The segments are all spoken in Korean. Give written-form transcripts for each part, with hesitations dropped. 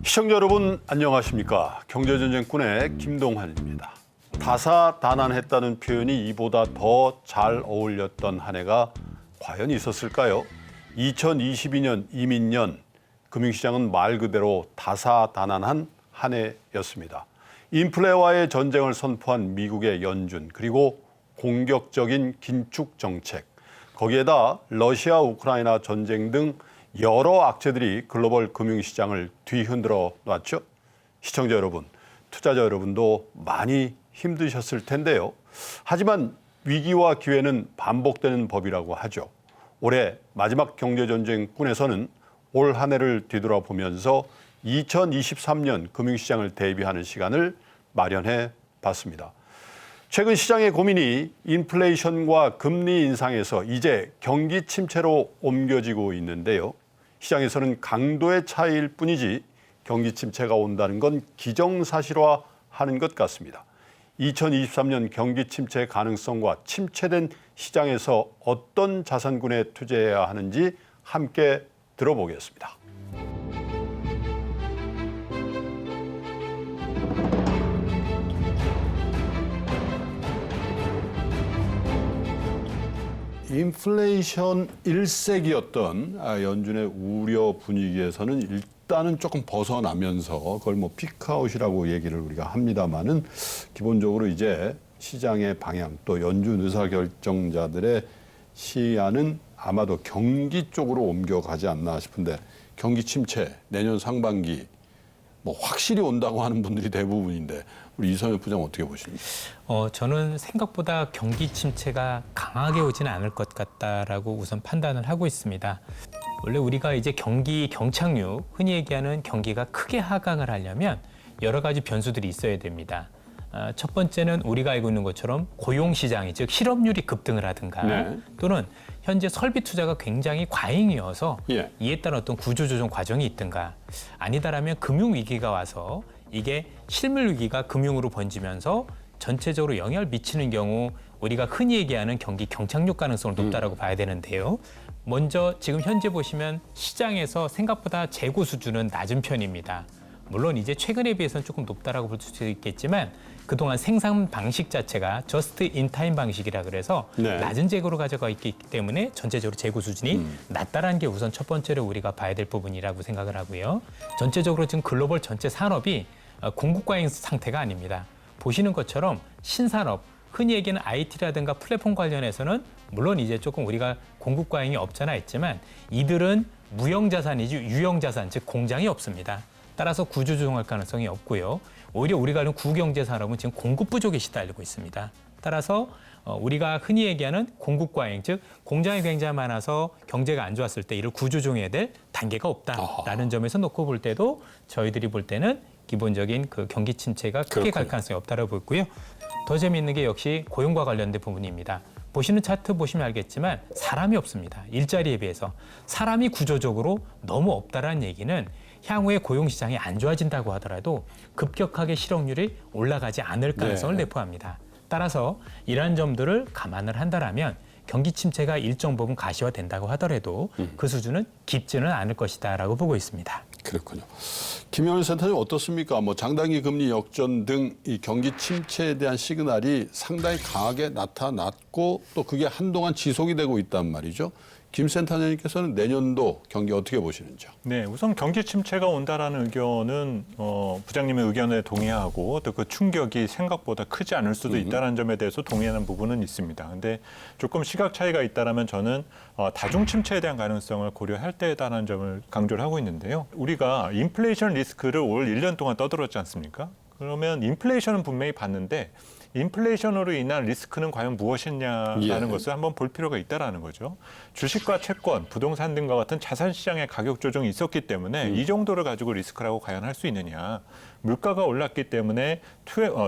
시청자 여러분 안녕하십니까? 경제전쟁꾼의 김동환입니다. 다사다난했다는 표현이 이보다 더 잘 어울렸던 한 해가 과연 있었을까요? 2022년 이민년 금융시장은 말 그대로 다사다난한 한 해였습니다. 인플레와의 전쟁을 선포한 미국의 연준, 그리고 공격적인 긴축 정책, 거기에다 러시아 우크라이나 전쟁 등 여러 악재들이 글로벌 금융시장을 뒤흔들어 놨죠. 시청자 여러분, 투자자 여러분도 많이 힘드셨을 텐데요. 하지만 위기와 기회는 반복되는 법이라고 하죠. 올해 마지막 경제전쟁꾼에서는 올 한 해를 뒤돌아보면서 2023년 금융시장을 대비하는 시간을 마련해 봤습니다. 최근 시장의 고민이 인플레이션과 금리 인상에서 이제 경기 침체로 옮겨지고 있는데요. 시장에서는 강도의 차이일 뿐이지 경기 침체가 온다는 건 기정사실화하는 것 같습니다. 2023년 경기 침체 가능성과 침체된 시장에서 어떤 자산군에 투자해야 하는지 함께 들어보겠습니다. 인플레이션 일색이었던 연준의 우려 분위기에서는 일단은 조금 벗어나면서 그걸 뭐 피크아웃이라고 얘기를 우리가 합니다만은 기본적으로 이제 시장의 방향 또 연준 의사결정자들의 시야는 아마도 경기 쪽으로 옮겨가지 않나 싶은데, 경기 침체 내년 상반기 뭐 확실히 온다고 하는 분들이 대부분인데 우리 이선엽 부장 어떻게 보십니까? 저는 생각보다 경기 침체가 강하게 오지는 않을 것 같다라고 우선 판단을 하고 있습니다. 원래 우리가 이제 경기 경착륙, 흔히 얘기하는 경기가 크게 하강을 하려면 여러 가지 변수들이 있어야 됩니다. 첫 번째는 우리가 알고 있는 것처럼 고용시장이, 즉 실업률이 급등을 하든가, 네. 또는 현재 설비 투자가 굉장히 과잉이어서 예. 이에 따른 어떤 구조조정 과정이 있든가, 아니다라면 금융위기가 와서 이게 실물 위기가 금융으로 번지면서 전체적으로 영향을 미치는 경우 우리가 흔히 얘기하는 경기 경착륙 가능성을 높다라고 봐야 되는데요. 먼저 지금 현재 보시면 시장에서 생각보다 재고 수준은 낮은 편입니다. 물론 이제 최근에 비해서는 조금 높다라고 볼 수 있겠지만 그동안 생산 방식 자체가 저스트 인 타임 방식이라 그래서 네. 낮은 재고로 가져가 있기 때문에 전체적으로 재고 수준이 낮다라는 게 우선 첫 번째로 우리가 봐야 될 부분이라고 생각을 하고요. 전체적으로 지금 글로벌 전체 산업이 공급 과잉 상태가 아닙니다. 보시는 것처럼 신산업, 흔히 얘기하는 IT라든가 플랫폼 관련해서는 물론 이제 조금 우리가 공급 과잉이 없잖아 했지만 이들은 무형자산이지 유형자산, 즉 공장이 없습니다. 따라서 구조조정할 가능성이 없고요. 오히려 우리가 아는 구경제 산업은 지금 공급 부족에 시달리고 있습니다. 따라서 우리가 흔히 얘기하는 공급 과잉, 즉 공장이 굉장히 많아서 경제가 안 좋았을 때 이를 구조조정해야 될 단계가 없다라는 점에서 놓고 볼 때도 저희들이 볼 때는 기본적인 그 경기 침체가 크게 갈 가능성이 없다고 보고요. 더 재미있는 게 역시 고용과 관련된 부분입니다. 보시는 차트 보시면 알겠지만 사람이 없습니다. 일자리에 비해서. 사람이 구조적으로 너무 없다라는 얘기는 향후에 고용시장이 안 좋아진다고 하더라도 급격하게 실업률이 올라가지 않을 가능성을 내포합니다. 따라서 이러한 점들을 감안을 한다면 경기 침체가 일정 부분 가시화된다고 하더라도 그 수준은 깊지는 않을 것이다라고 보고 있습니다. 그렇군요. 김영일 센터님 어떻습니까? 뭐 장단기 금리 역전 등 이 경기 침체에 대한 시그널이 상당히 강하게 나타났고 또 그게 한동안 지속이 되고 있단 말이죠. 김 센터장님께서는 내년도 경기 어떻게 보시는지요? 네, 우선 경기 침체가 온다라는 의견은 부장님의 의견에 동의하고 또 그 충격이 생각보다 크지 않을 수도 있다는 점에 대해서 동의하는 부분은 있습니다. 근데 조금 시각 차이가 있다라면 저는 다중 침체에 대한 가능성을 고려할 때다라는 점을 강조를 하고 있는데요. 우리가 인플레이션 리스크를 올 1년 동안 떠들었지 않습니까? 그러면 인플레이션은 분명히 봤는데 인플레이션으로 인한 리스크는 과연 무엇이냐라는 것을 한번 볼 필요가 있다라는 거죠. 주식과 채권, 부동산 등과 같은 자산 시장의 가격 조정이 있었기 때문에 이 정도를 가지고 리스크라고 과연 할 수 있느냐. 물가가 올랐기 때문에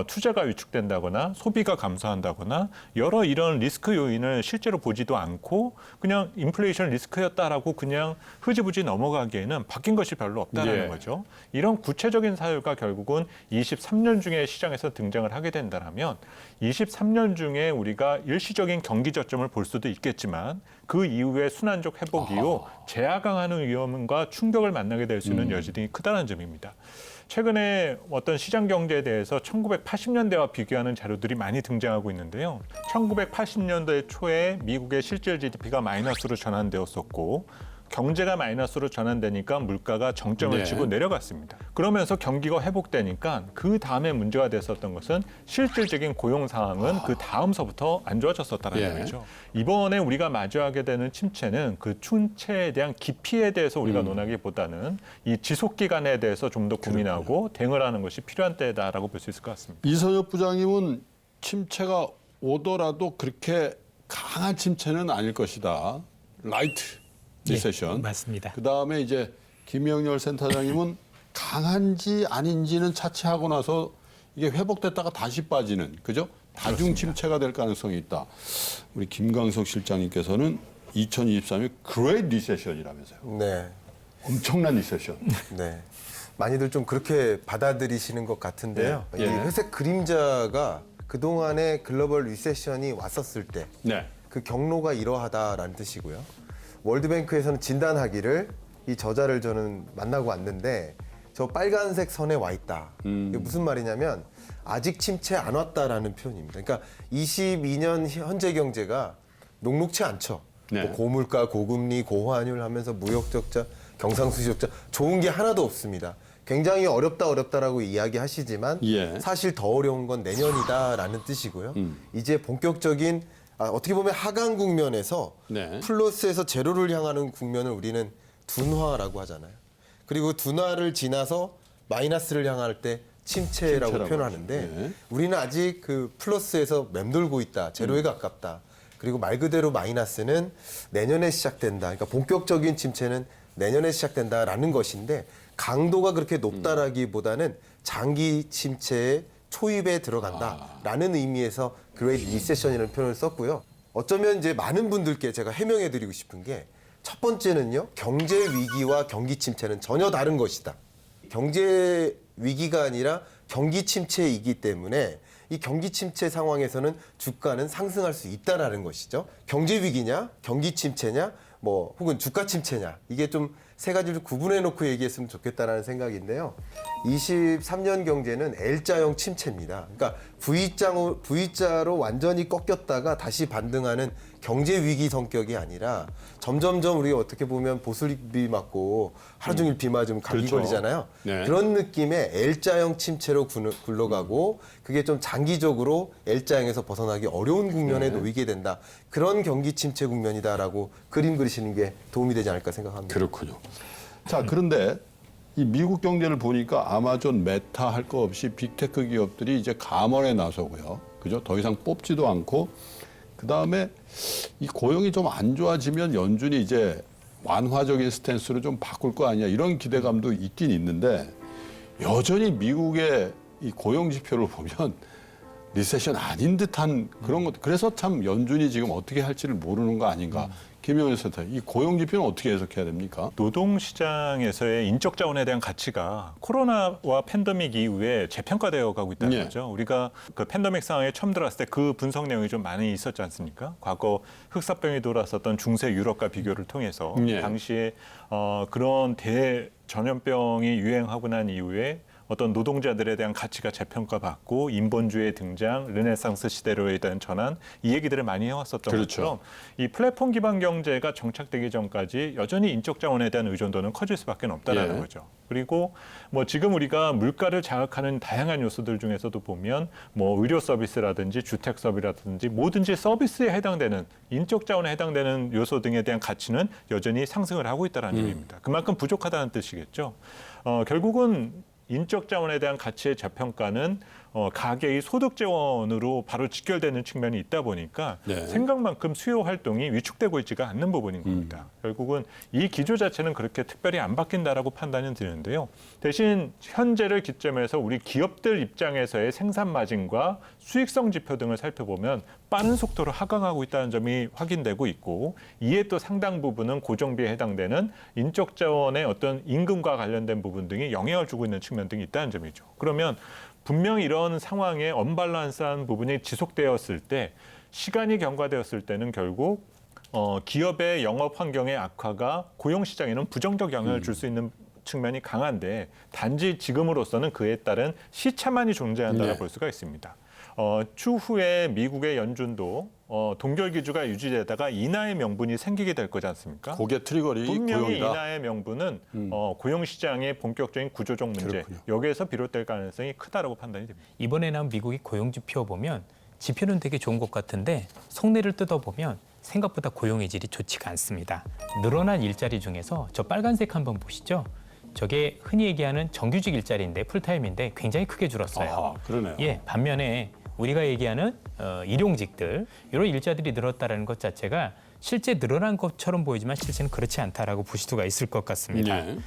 투자가 위축된다거나 소비가 감소한다거나 여러 이런 리스크 요인을 실제로 보지도 않고 그냥 인플레이션 리스크였다라고 그냥 흐지부지 넘어가기에는 바뀐 것이 별로 없다라는 거죠. 이런 구체적인 사유가 결국은 23년 중에 시장에서 등장을 하게 된다면 23년 중에 우리가 일시적인 경기 저점을 볼 수도 있겠지만 그 이후에 순환적 회복 이후 재하강하는 위험과 충격을 만나게 될 수 있는 여지가 크다는 점입니다. 최근에 어떤 시장 경제에 대해서 1980년대와 비교하는 자료들이 많이 등장하고 있는데요. 1980년대 초에 미국의 실질 GDP가 마이너스로 전환되었었고 경제가 마이너스로 전환되니까 물가가 정점을 네. 치고 내려갔습니다. 그러면서 경기가 회복되니까 그 다음에 문제가 됐었던 것은 실질적인 고용 상황은 그 다음서부터 안 좋아졌었다는 예. 거죠. 이번에 우리가 마주하게 되는 침체는 그 침체에 대한 깊이에 대해서 우리가 논하기보다는 이 지속 기간에 대해서 좀 더 고민하고 대응을 하는 것이 필요한 때다라고 볼 수 있을 것 같습니다. 이선엽 부장님은 침체가 오더라도 그렇게 강한 침체는 아닐 것이다. 라이트 리세션. 예, 맞습니다. 그다음에 이제 김영렬 센터장님은 강한지 아닌지는 차치하고 나서 이게 회복됐다가 다시 빠지는 그죠? 다중 침체가 될 가능성이 있다. 우리 김광석 실장님께서는 2023년 그레이트 리세션이라면서요. 네, 엄청난 리세션. 네. 많이들 좀 그렇게 받아들이시는 것 같은데요. 예. 이 회색 그림자가 그동안의 글로벌 리세션이 왔었을 때 네. 그 경로가 이러하다라는 뜻이고요. 월드뱅크에서는 진단하기를 이 저자를 저는 만나고 왔는데 저 빨간색 선에 와 있다. 이게 무슨 말이냐면 아직 침체 안 왔다라는 표현입니다. 그러니까 22년 현재 경제가 녹록치 않죠. 네. 뭐 고물가, 고금리, 고환율 하면서 무역 적자, 경상수지 적자 좋은 게 하나도 없습니다. 굉장히 어렵다라고 이야기하시지만 예. 사실 더 어려운 건 내년이다라는 뜻이고요. 이제 본격적인 어떻게 보면 하강 국면에서 네. 플러스에서 제로를 향하는 국면을 우리는 둔화라고 하잖아요. 그리고 둔화를 지나서 마이너스를 향할 때 침체라고 표현하는데 하죠. 네. 우리는 아직 그 플러스에서 맴돌고 있다. 제로에 가깝다. 그리고 말 그대로 마이너스는 내년에 시작된다. 그러니까 본격적인 침체는 내년에 시작된다라는 것인데 강도가 그렇게 높다라기보다는 장기 침체의 초입에 들어간다라는 의미에서 그레이트 리세션이라는 표현을 썼고요. 어쩌면 이제 많은 분들께 제가 해명해드리고 싶은 게 첫 번째는요. 경제 위기와 경기 침체는 전혀 다른 것이다. 경제 위기가 아니라 경기 침체이기 때문에 이 경기 침체 상황에서는 주가는 상승할 수 있다라는 것이죠. 경제 위기냐, 경기 침체냐, 뭐 혹은 주가 침체냐 이게 좀 세 가지를 구분해 놓고 얘기했으면 좋겠다라는 생각인데요. 23년 경제는 L자형 침체입니다. 그러니까 V자로 완전히 꺾였다가 다시 반등하는 경제 위기 성격이 아니라 점점점 우리가 어떻게 보면 보슬비 맞고 하루 종일 비 맞으면 감기 그렇죠. 걸리잖아요. 네. 그런 느낌의 L자형 침체로 굴러가고 그게 좀 장기적으로 L자형에서 벗어나기 어려운 국면에 놓이게 된다. 그런 경기 침체 국면이다라고 그림 그리시는 게 도움이 되지 않을까 생각합니다. 그렇군요. 자, 그런데 이 미국 경제를 보니까 아마존, 메타 할 거 없이 빅테크 기업들이 이제 감원에 나서고요. 그죠? 더 이상 뽑지도 않고 그다음에 이 고용이 좀 안 좋아지면 연준이 이제 완화적인 스탠스로 좀 바꿀 거 아니야. 이런 기대감도 있긴 있는데 여전히 미국의 이 고용 지표를 보면 리세션 아닌 듯한 그런 것. 그래서 참 연준이 지금 어떻게 할지를 모르는 거 아닌가. 김영현 센터, 이 고용 지표는 어떻게 해석해야 됩니까? 노동시장에서의 인적 자원에 대한 가치가 코로나와 팬데믹 이후에 재평가되어 가고 있다는 예. 거죠. 우리가 그 팬데믹 상황에 처음 들어왔을 때 그 분석 내용이 좀 많이 있었지 않습니까? 과거 흑사병이 돌았었던 중세 유럽과 비교를 통해서 예. 당시에 그런 대전염병이 유행하고 난 이후에 어떤 노동자들에 대한 가치가 재평가받고 인본주의의 등장, 르네상스 시대로에 대한 전환 이 얘기들을 많이 해왔었던 그렇죠. 것처럼 이 플랫폼 기반 경제가 정착되기 전까지 여전히 인적 자원에 대한 의존도는 커질 수밖에 없다라는 예. 거죠. 그리고 뭐 지금 우리가 물가를 자극하는 다양한 요소들 중에서도 보면 뭐 의료 서비스라든지 주택 서비스라든지 뭐든지 서비스에 해당되는 인적 자원에 해당되는 요소 등에 대한 가치는 여전히 상승을 하고 있다는 얘기입니다. 그만큼 부족하다는 뜻이겠죠. 결국은 인적 자원에 대한 가치의 재평가는 가계의 소득 재원으로 바로 직결되는 측면이 있다 보니까 네. 생각만큼 수요 활동이 위축되고 있지가 않는 부분인 겁니다. 결국은 이 기조 자체는 그렇게 특별히 안 바뀐다라고 판단은 드는데요. 대신 현재를 기점에서 우리 기업들 입장에서의 생산 마진과 수익성 지표 등을 살펴보면 빠른 속도로 하강하고 있다는 점이 확인되고 있고 이에 또 상당 부분은 고정비에 해당되는 인적 자원의 어떤 임금과 관련된 부분 등이 영향을 주고 있는 측면 등이 있다는 점이죠. 그러면 분명히 이런 상황에 언밸런스한 부분이 지속되었을 때 시간이 경과되었을 때는 결국 기업의 영업 환경의 악화가 고용 시장에는 부정적 영향을 줄 수 있는 측면이 강한데 단지 지금으로서는 그에 따른 시차만이 존재한다고 네. 볼 수가 있습니다. 추후에 미국의 연준도 동결 기조가 유지되다가 인하의 명분이 생기게 될 거지 않습니까? 고개 트리거리 분명히 고용이다. 인하의 명분은 고용 시장의 본격적인 구조적 문제 그렇군요. 여기에서 비롯될 가능성이 크다라고 판단이 됩니다. 이번에 나온 미국의 고용 지표 보면 지표는 되게 좋은 것 같은데 속내를 뜯어보면 생각보다 고용의 질이 좋지가 않습니다. 늘어난 일자리 중에서 저 빨간색 한번 보시죠. 저게 흔히 얘기하는 정규직 일자리인데 풀타임인데 굉장히 크게 줄었어요. 아, 그러네요. 예, 반면에 우리가 얘기하는 일용직들 이런 일자들이 늘었다는 것 자체가 실제 늘어난 것처럼 보이지만 실제는 그렇지 않다라고 볼 수가 있을 것 같습니다. 네.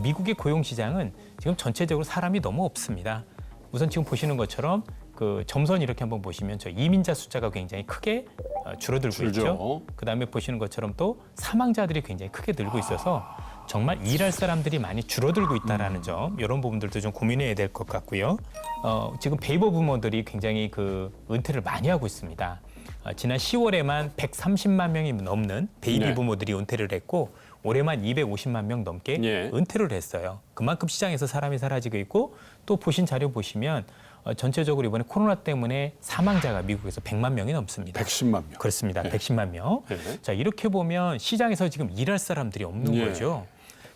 미국의 고용 시장은 지금 전체적으로 사람이 너무 없습니다. 우선 지금 보시는 것처럼 그 점선 이렇게 한번 보시면 저 이민자 숫자가 굉장히 크게 줄어들고 줄죠. 있죠. 그다음에 보시는 것처럼 또 사망자들이 굉장히 크게 늘고 있어서 정말 일할 사람들이 많이 줄어들고 있다라는 점 이런 부분들도 좀 고민해야 될 것 같고요. 지금 베이버 부모들이 굉장히 그 은퇴를 많이 하고 있습니다. 지난 10월에만 130만 명이 넘는 베이비 네. 부모들이 은퇴를 했고 올해만 250만 명 넘게 예. 은퇴를 했어요. 그만큼 시장에서 사람이 사라지고 있고 또 보신 자료 보시면 전체적으로 이번에 코로나 때문에 사망자가 미국에서 100만 명이 넘습니다. 110만 명. 그렇습니다. 110만 명. 네. 자, 이렇게 보면 시장에서 지금 일할 사람들이 없는 예. 거죠.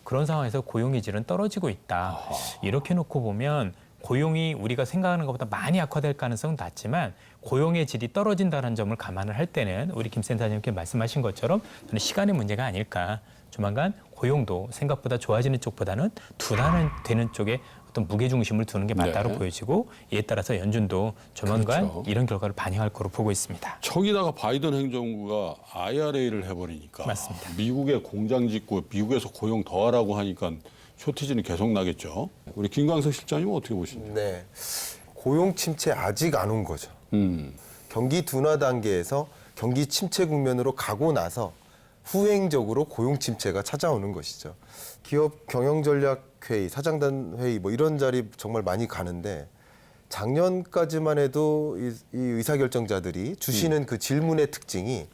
그런 상황에서 고용의 질은 떨어지고 있다. 이렇게 놓고 보면 고용이 우리가 생각하는 것보다 많이 악화될 가능성은 낮지만 고용의 질이 떨어진다는 점을 감안을 할 때는 우리 김 센터장님께 말씀하신 것처럼 저는 시간의 문제가 아닐까. 조만간 고용도 생각보다 좋아지는 쪽보다는 둔화되는 쪽에 어떤 무게중심을 두는 게 맞다고 네. 보여지고 이에 따라서 연준도 조만간 그렇죠. 이런 결과를 반영할 거로 보고 있습니다. 저기다가 바이든 행정부가 IRA를 해버리니까 맞습니다. 미국에 공장 짓고 미국에서 고용 더 하라고 하니까 쇼티지는 계속 나겠죠. 우리 김광석 실장님은 어떻게 보십니까? 네. 고용 침체 아직 안 온 거죠. 경기 둔화 단계에서 경기 침체 국면으로 가고 나서 후행적으로 고용 침체가 찾아오는 것이죠. 기업 경영전략회의, 사장단 회의 뭐 이런 자리 정말 많이 가는데 작년까지만 해도 이 의사결정자들이 주시는 그 질문의 특징이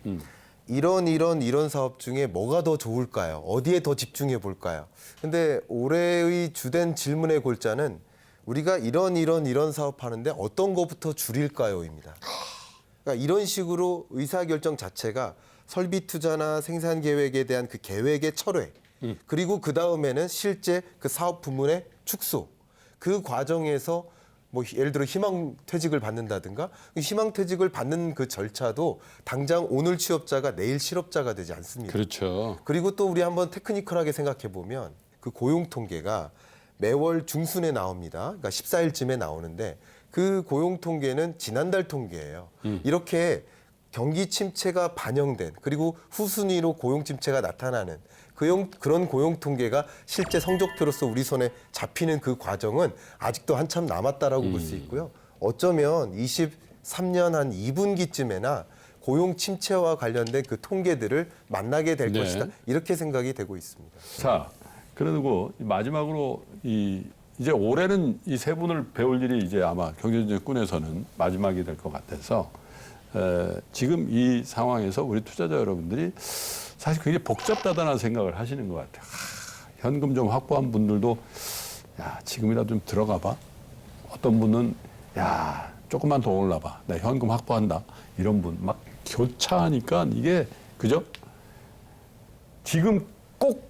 이런 사업 중에 뭐가 더 좋을까요? 어디에 더 집중해 볼까요? 근데 올해의 주된 질문의 골자는 우리가 이런 사업하는데 어떤 것부터 줄일까요?입니다. 그러니까 이런 식으로 의사결정 자체가 설비 투자나 생산 계획에 대한 그 계획의 철회, 그리고 그 다음에는 실제 그 사업 부문의 축소, 그 과정에서 뭐 예를 들어 희망퇴직을 받는다든가 희망퇴직을 받는 그 절차도 당장 오늘 취업자가 내일 실업자가 되지 않습니다. 그렇죠. 그리고 또 우리 한번 테크니컬하게 생각해 보면 그 고용 통계가 매월 중순에 나옵니다. 그러니까 14일쯤에 나오는데 그 고용 통계는 지난달 통계예요. 이렇게 경기 침체가 반영된 그리고 후순위로 고용 침체가 나타나는 그런 고용 통계가 실제 성적표로서 우리 손에 잡히는 그 과정은 아직도 한참 남았다라고 볼 수 있고요. 어쩌면 23년 한 2분기쯤에나 고용 침체와 관련된 그 통계들을 만나게 될 네. 것이다. 이렇게 생각이 되고 있습니다. 자, 그리고 마지막으로 이제 올해는 이 세 분을 배울 일이 이제 아마 경제정책꾼에서는 마지막이 될 것 같아서 지금 이 상황에서 우리 투자자 여러분들이 사실 굉장히 복잡다단한 생각을 하시는 것 같아요. 현금 좀 확보한 분들도 야 지금이라도 좀 들어가 봐. 어떤 분은 야 조금만 더 올라봐. 나 현금 확보한다. 이런 분 막 교차하니까 이게 그죠? 지금 꼭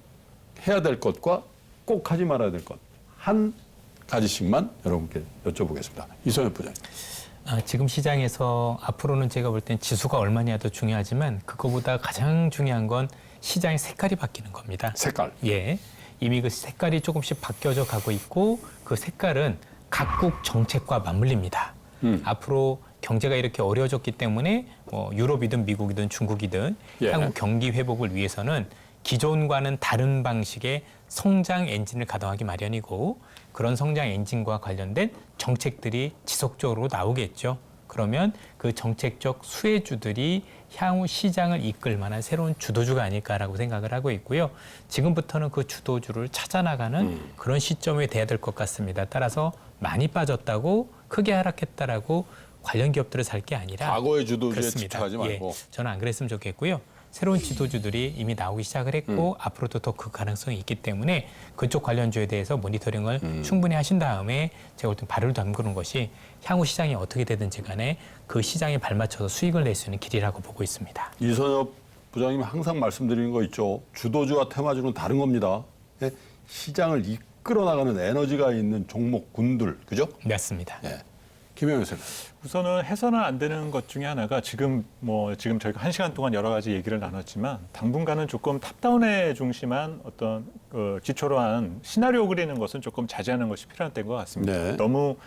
해야 될 것과 꼭 하지 말아야 될 것 한 가지씩만 여러분께 여쭤보겠습니다. 이성엽 부장님. 지금 시장에서 앞으로는 제가 볼 땐 지수가 얼마냐도 중요하지만 그거보다 가장 중요한 건 시장의 색깔이 바뀌는 겁니다. 색깔. 예. 이미 그 색깔이 조금씩 바뀌어져 가고 있고 그 색깔은 각국 정책과 맞물립니다. 앞으로 경제가 이렇게 어려워졌기 때문에 유럽이든 미국이든 중국이든 예. 한국 경기 회복을 위해서는 기존과는 다른 방식의 성장 엔진을 가동하기 마련이고 그런 성장 엔진과 관련된 정책들이 지속적으로 나오겠죠. 그러면 그 정책적 수혜주들이 향후 시장을 이끌 만한 새로운 주도주가 아닐까라고 생각을 하고 있고요. 지금부터는 그 주도주를 찾아나가는 그런 시점에 돼야 될 것 같습니다. 따라서 많이 빠졌다고 크게 하락했다라고 관련 기업들을 살 게 아니라 과거의 주도주에 그렇습니다. 집착하지 말고. 예, 저는 안 그랬으면 좋겠고요. 새로운 지도주들이 이미 나오기 시작을 했고 앞으로도 더 그 가능성이 있기 때문에 그쪽 관련주에 대해서 모니터링을 충분히 하신 다음에 제가 볼 때 발을 담그는 것이 향후 시장이 어떻게 되든지 간에 그 시장에 발맞춰서 수익을 낼 수 있는 길이라고 보고 있습니다. 이선엽 부장님이 항상 말씀드리는 거 있죠. 주도주와 테마주는 다른 겁니다. 예? 시장을 이끌어 나가는 에너지가 있는 종목군들, 그죠? 맞습니다. 예. 김영현 쌤. 우선은 해서는 안 되는 것 중에 하나가 지금 저희가 1시간 동안 여러 가지 얘기를 나눴지만 당분간은 조금 탑다운에 중심한 어떤 기초로 한 시나리오 그리는 것은 조금 자제하는 것이 필요한 때인 것 같습니다. 네. 너무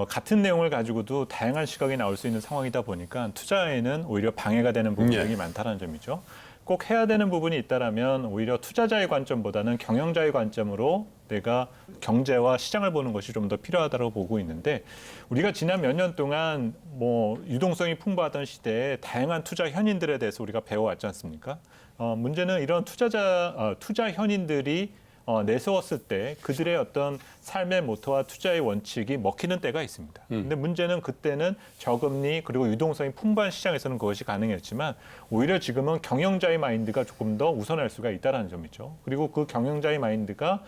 같은 내용을 가지고도 다양한 시각이 나올 수 있는 상황이다 보니까 투자에는 오히려 방해가 되는 부분들이 네. 많다는 점이죠. 꼭 해야 되는 부분이 있다라면 오히려 투자자의 관점보다는 경영자의 관점으로 내가 경제와 시장을 보는 것이 좀 더 필요하다고 보고 있는데 우리가 지난 몇 년 동안 유동성이 풍부하던 시대에 다양한 투자 현인들에 대해서 우리가 배워왔지 않습니까? 문제는 이런 투자 현인들이 내세웠을 때 그들의 어떤 삶의 모토와 투자의 원칙이 먹히는 때가 있습니다. 근데 문제는 그때는 저금리 그리고 유동성이 풍부한 시장에서는 그것이 가능했지만 오히려 지금은 경영자의 마인드가 조금 더 우선할 수가 있다는 점이죠. 그리고 그 경영자의 마인드가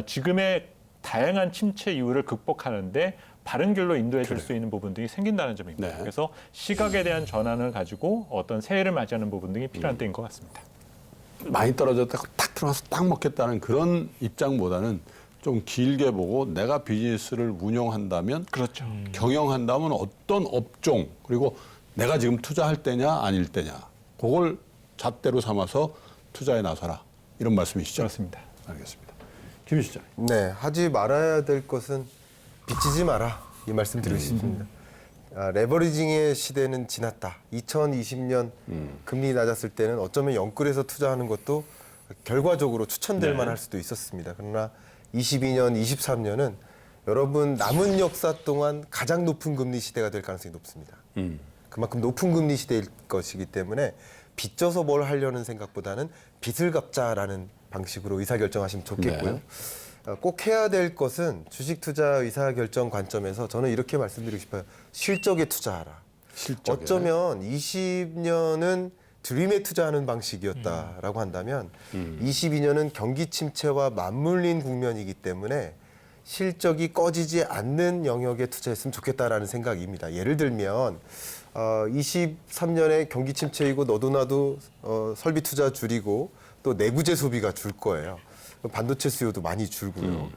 지금의 다양한 침체 이유를 극복하는데 바른 길로 인도해 줄 수 있는 부분들이 생긴다는 점입니다. 네. 그래서 시각에 대한 전환을 가지고 어떤 새해를 맞이하는 부분들이 필요한 때인 것 같습니다. 많이 떨어졌다고 딱 들어가서 딱 먹겠다는 그런 입장보다는 좀 길게 보고 내가 비즈니스를 운영한다면 그렇죠. 경영한다면 어떤 업종 그리고 내가 지금 투자할 때냐 아닐 때냐 그걸 잣대로 삼아서 투자에 나서라 이런 말씀이시죠? 그렇습니다. 알겠습니다. 김 시장. 네, 하지 말아야 될 것은 빚지지 마라 이 말씀 드리고 싶습니다. 레버리징의 시대는 지났다. 2020년 금리 낮았을 때는 어쩌면 영끌에서 투자하는 것도 결과적으로 추천될 만할 수도 있었습니다. 그러나 22년, 23년은 여러분 남은 역사 동안 가장 높은 금리 시대가 될 가능성이 높습니다. 그만큼 높은 금리 시대일 것이기 때문에 빚져서 뭘 하려는 생각보다는 빚을 갚자라는 방식으로 의사결정하시면 좋겠고요. 네. 꼭 해야 될 것은 주식 투자 의사결정 관점에서 저는 이렇게 말씀드리고 싶어요. 실적에 투자하라. 실적에. 어쩌면 20년은 드림에 투자하는 방식이었다라고 한다면 22년은 경기 침체와 맞물린 국면이기 때문에 실적이 꺼지지 않는 영역에 투자했으면 좋겠다라는 생각입니다. 예를 들면 23년에 경기 침체이고 너도 나도 설비 투자 줄이고 또 내구재 소비가 줄 거예요. 반도체 수요도 많이 줄고요.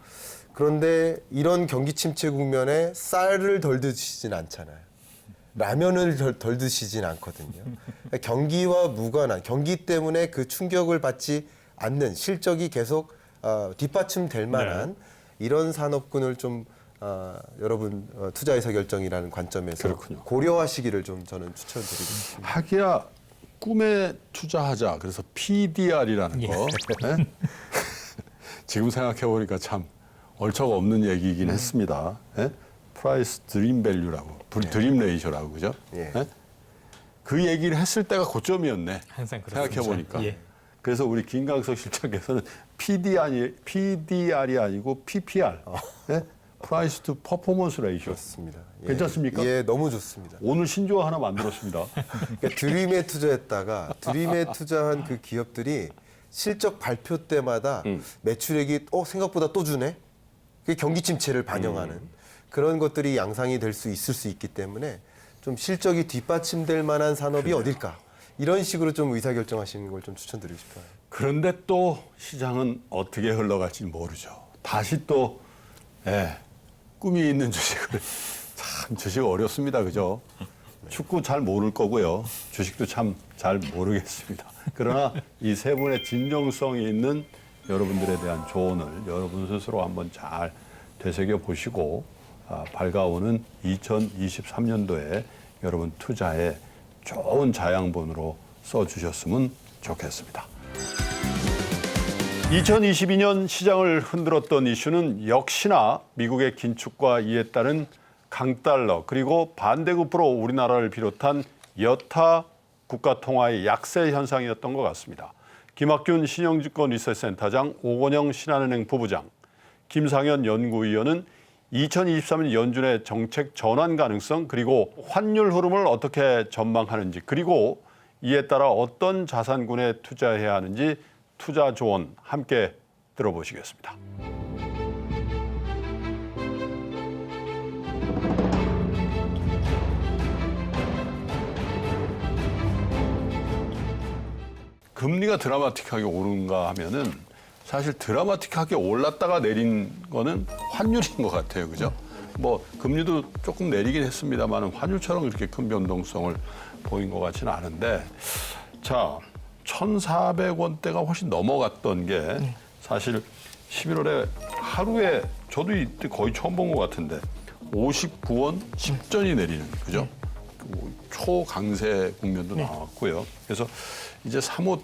그런데 이런 경기 침체 국면에 쌀을 덜 드시진 않잖아요. 라면을 덜 드시진 않거든요. 그러니까 경기와 무관한 경기 때문에 그 충격을 받지 않는 실적이 계속 뒷받침될 만한 이런 산업군을 좀 여러분 투자 의사결정이라는 관점에서 그렇군요. 고려하시기를 좀 저는 추천드리고 싶습니다. 하기야 꿈에 투자하자. 그래서 PDR이라는 거. 네? 지금 생각해 보니까 참 얼처가 없는 얘기이긴 했습니다. 예? 프라이스 드림 밸류라고, 드림 레이셔라고 그죠? 예. 예? 그 얘기를 했을 때가 고점이었네. 항상 그렇습니다. 생각해 보니까. 예. 그래서 우리 김강석 실장께서는 PDR이 아니고 PPR, 예? 프라이스 투 퍼포먼스 레이셔. 그렇습니다. 예. 괜찮습니까? 예, 너무 좋습니다. 오늘 신조어 하나 만들었습니다. 그러니까 드림에 투자했다가 드림에 투자한 그 기업들이 실적 발표 때마다 매출액이 생각보다 또 주네. 그게 경기 침체를 반영하는 그런 것들이 양상이 될 수 있을 수 있기 때문에 좀 실적이 뒷받침될 만한 산업이 어딜까 이런 식으로 좀 의사결정하시는 걸 좀 추천드리고 싶어요. 그런데 또 시장은 어떻게 흘러갈지 모르죠. 다시 또 꿈이 있는 주식을 참 주식 어렵습니다, 그죠? 축구 잘 모를 거고요. 주식도 참 잘 모르겠습니다. 그러나 이 세 분의 진정성이 있는 여러분들에 대한 조언을 여러분 스스로 한번 잘 되새겨 보시고 밝아오는 2023년도에 여러분 투자에 좋은 자양분으로 써주셨으면 좋겠습니다. 2022년 시장을 흔들었던 이슈는 역시나 미국의 긴축과 이에 따른 강달러 그리고 반대급부로 우리나라를 비롯한 여타 국가 통화의 약세 현상이었던 것 같습니다. 김학균 신영증권 리서치센터장, 오건영 신한은행 부부장, 김상현 연구위원은 2023년 연준의 정책 전환 가능성 그리고 환율 흐름을 어떻게 전망하는지 그리고 이에 따라 어떤 자산군에 투자해야 하는지 투자 조언 함께 들어보시겠습니다. 금리가 드라마틱하게 오른가 하면은 사실 드라마틱하게 올랐다가 내린 거는 환율인 것 같아요. 그죠? 뭐 금리도 조금 내리긴 했습니다만 환율처럼 그렇게 큰 변동성을 보인 것 같지는 않은데 자, 1,400원대가 훨씬 넘어갔던 게 사실 11월에 하루에 저도 이때 거의 처음 본 것 같은데 59원 10전이 내리는 그죠? 초강세 국면도 나왔고요. 그래서 이제 3호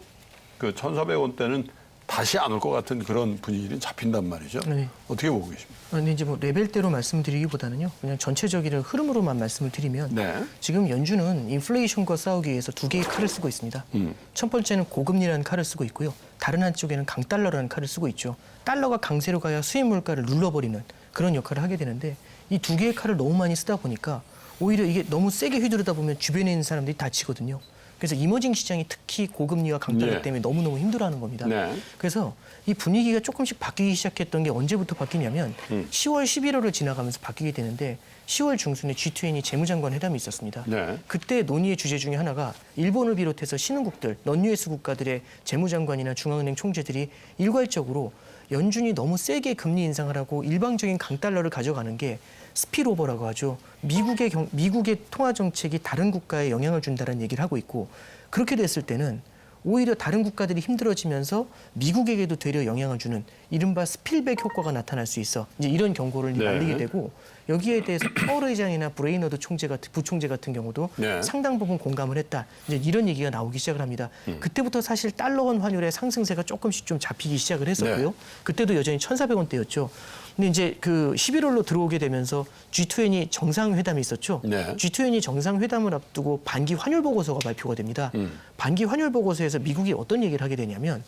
그 1,400원대는 다시 안 올 것 같은 그런 분위기는 잡힌단 말이죠. 네. 어떻게 보고 계십니까? 근데 이제 뭐 레벨대로 말씀드리기보다는요, 그냥 전체적인 흐름으로만 말씀을 드리면 네. 지금 연준은 인플레이션과 싸우기 위해서 두 개의 칼을 쓰고 있습니다. 첫 번째는 고금리라는 칼을 쓰고 있고요. 다른 한쪽에는 강달러라는 칼을 쓰고 있죠. 달러가 강세로 가야 수입 물가를 눌러버리는 그런 역할을 하게 되는데 이 두 개의 칼을 너무 많이 쓰다 보니까 오히려 이게 너무 세게 휘두르다 보면 주변에 있는 사람들이 다치거든요. 그래서 이머징 시장이 특히 고금리와 강달러 네. 때문에 너무너무 힘들어하는 겁니다. 네. 그래서 이 분위기가 조금씩 바뀌기 시작했던 게 언제부터 바뀌냐면 10월, 11월을 지나가면서 바뀌게 되는데 10월 중순에 G20 재무장관 회담이 있었습니다. 네. 그때 논의의 주제 중에 하나가 일본을 비롯해서 신흥국들, 넌유에스 국가들의 재무장관이나 중앙은행 총재들이 일괄적으로 연준이 너무 세게 금리 인상을 하고 일방적인 강달러를 가져가는 게 스피로버라고 하죠. 미국의 통화 정책이 다른 국가에 영향을 준다는 얘기를 하고 있고 그렇게 됐을 때는 오히려 다른 국가들이 힘들어지면서 미국에게도 되려 영향을 주는 이른바 스필백 효과가 나타날 수 있어. 이제 이런 경고를 네. 날리게 되고 여기에 대해서 파월 의장이나 브레이너드 부총재 같은 경우도 네. 상당 부분 공감을 했다. 이제 이런 얘기가 나오기 시작을 합니다. 그때부터 사실 달러원 환율의 상승세가 조금씩 좀 잡히기 시작을 했었고요. 네. 그때도 여전히 1,400원대였죠. 근데 이제 그 11월로 들어오게 되면서 G20 정상회담이 있었죠. 네. G20 정상회담을 앞두고 반기 환율 보고서가 발표가 됩니다. 반기 환율 보고서에서 미국이 어떤 얘기를 하게 되냐면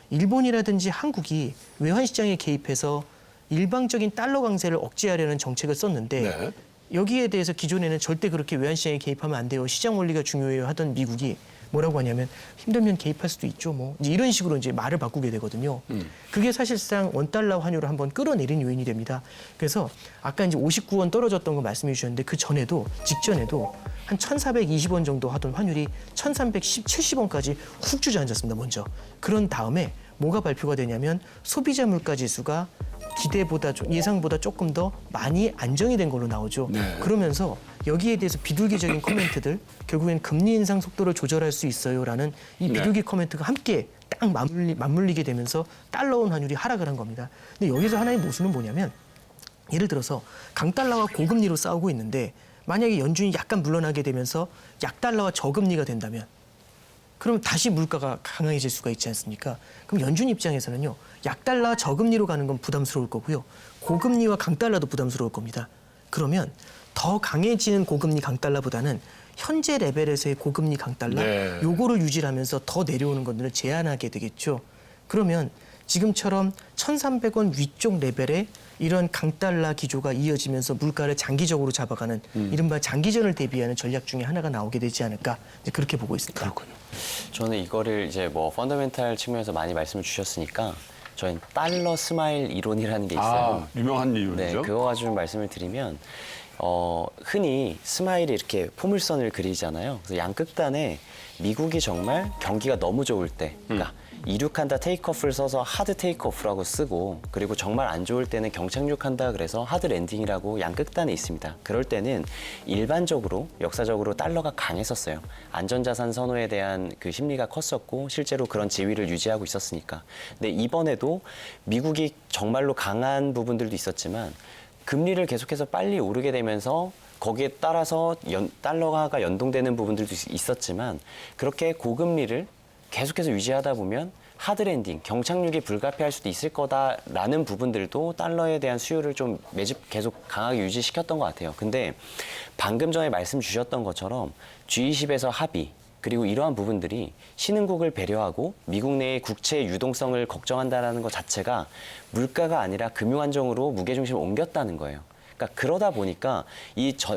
일본이라든지 한국이 외환 시장에 개입해서 일방적인 달러 강세를 억제하려는 정책을 썼는데 네. 여기에 대해서 기존에는 절대 그렇게 외환 시장에 개입하면 안 돼요. 시장 원리가 중요해요 하던 미국이 뭐라고 하냐면 힘들면 개입할 수도 있죠. 뭐 이제 이런 식으로 이제 말을 바꾸게 되거든요. 그게 사실상 원달러 환율을 한번 끌어내린 요인이 됩니다. 그래서 아까 이제 59원 떨어졌던 거 말씀해 주셨는데 그 전에도 직전에도 한 1,420원 정도 하던 환율이 1,370원까지 훅 주저앉았습니다. 먼저. 그런 다음에 뭐가 발표가 되냐면 소비자 물가 지수가 기대보다 예상보다 조금 더 많이 안정이 된 걸로 나오죠. 네. 그러면서 여기에 대해서 비둘기적인 코멘트들 결국엔 금리 인상 속도를 조절할 수 있어요라는 이 비둘기 코멘트가 함께 딱 맞물리게 되면서 달러원 환율이 하락을 한 겁니다. 근데 여기서 하나의 모순은 뭐냐면 예를 들어서 강달러와 고금리로 싸우고 있는데 만약에 연준이 약간 물러나게 되면서 약달러와 저금리가 된다면 그럼 다시 물가가 강해질 수가 있지 않습니까? 그럼 연준 입장에서는요. 약달러 저금리로 가는 건 부담스러울 거고요. 고금리와 강달러도 부담스러울 겁니다. 그러면 더 강해지는 고금리 강달러보다는 현재 레벨에서의 고금리 강달러 네. 요거를 유지하면서 더 내려오는 것들을 제한하게 되겠죠. 그러면 지금처럼 1,300원 위쪽 레벨에 이런 강달러 기조가 이어지면서 물가를 장기적으로 잡아가는 이른바 장기전을 대비하는 전략 중에 하나가 나오게 되지 않을까 이제 그렇게 보고 있습니다. 그렇군요. 저는 이거를 이제 뭐 펀더멘탈 측면에서 많이 말씀을 주셨으니까 저희는 달러 스마일 이론이라는 게 있어요. 유명한 이유죠. 네, 그거 가지고 좀 말씀을 드리면 흔히 스마일이 이렇게 포물선을 그리잖아요. 그래서 양극단에 미국이 정말 경기가 너무 좋을 때, 그러니까 이륙한다 테이크오프를 써서 하드 테이크오프라고 쓰고 그리고 정말 안 좋을 때는 경착륙한다 그래서 하드 랜딩이라고 양극단에 있습니다. 그럴 때는 일반적으로 역사적으로 달러가 강했었어요. 안전자산 선호에 대한 그 심리가 컸었고 실제로 그런 지위를 유지하고 있었으니까. 근데 이번에도 미국이 정말로 강한 부분들도 있었지만 금리를 계속해서 빨리 오르게 되면서 거기에 따라서 달러가 연동되는 부분들도 있었지만 그렇게 고금리를 계속해서 유지하다 보면 하드랜딩, 경착륙이 불가피할 수도 있을 거다라는 부분들도 달러에 대한 수요를 좀 매집 계속 강하게 유지시켰던 것 같아요. 근데 방금 전에 말씀 주셨던 것처럼 G20에서 합의, 그리고 이러한 부분들이 신흥국을 배려하고 미국 내의 국채 유동성을 걱정한다는 것 자체가 물가가 아니라 금융 안정으로 무게중심을 옮겼다는 거예요. 그러니까 그러다 보니까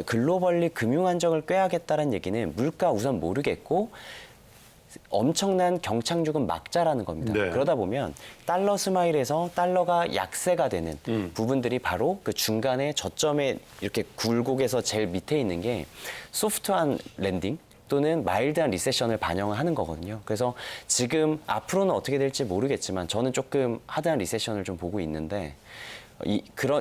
글로벌리 금융 안정을 꾀하겠다는 얘기는 물가 우선 모르겠고 엄청난 경착륙은 막자라는 겁니다. 네. 그러다 보면 달러 스마일에서 달러가 약세가 되는 부분들이 바로 그 중간에 저점에 이렇게 굴곡에서 제일 밑에 있는 게 소프트한 랜딩 또는 마일드한 리세션을 반영하는 거거든요. 그래서 지금 앞으로는 어떻게 될지 모르겠지만 저는 조금 하드한 리세션을 좀 보고 있는데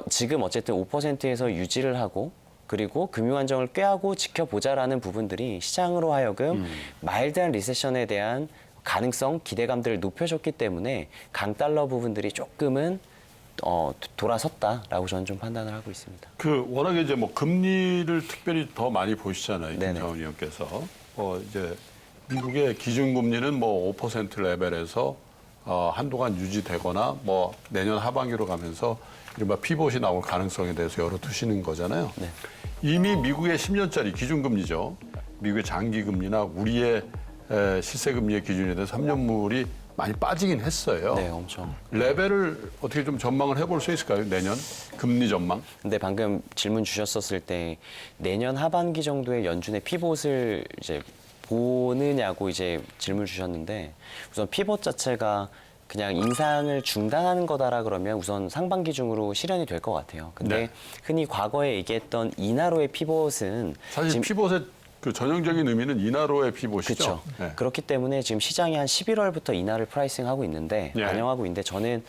지금 어쨌든 5%에서 유지를 하고 그리고 금융 안정을 꾀하고 지켜보자라는 부분들이 시장으로 하여금 마일드한 리세션에 대한 가능성, 기대감들을 높여줬기 때문에 강달러 부분들이 조금은 돌아섰다라고 저는 좀 판단을 하고 있습니다. 그 워낙에 이제 뭐 금리를 특별히 더 많이 보시잖아요, 네네. 김창훈 의원께서. 이제 미국의 기준금리는 뭐 5% 레벨에서 한동안 유지되거나 뭐 내년 하반기로 가면서 이른바 피봇이 나올 가능성에 대해서 열어두시는 거잖아요. 네. 이미 미국의 10년짜리 기준금리죠. 미국의 장기금리나 우리의 실세금리의 기준에 대해서 3년물이 많이 빠지긴 했어요. 네, 엄청. 레벨을 어떻게 좀 전망을 해볼 수 있을까요? 내년 금리 전망? 근데 방금 질문 주셨었을 때 내년 하반기 정도의 연준의 피봇을 이제 보느냐고 이제 질문 주셨는데 우선 피봇 자체가 그냥 인상을 중단하는 거다라 그러면 우선 상반기 중으로 실현이 될 것 같아요. 근데 네. 흔히 과거에 얘기했던 인하로의 피봇은 사실 지금 피봇의 그 전형적인 의미는 인하로의 피봇이죠. 그렇죠. 네. 그렇기 때문에 지금 시장이 한 11월부터 인하를 프라이싱하고 있는데 예. 반영하고 있는데 저는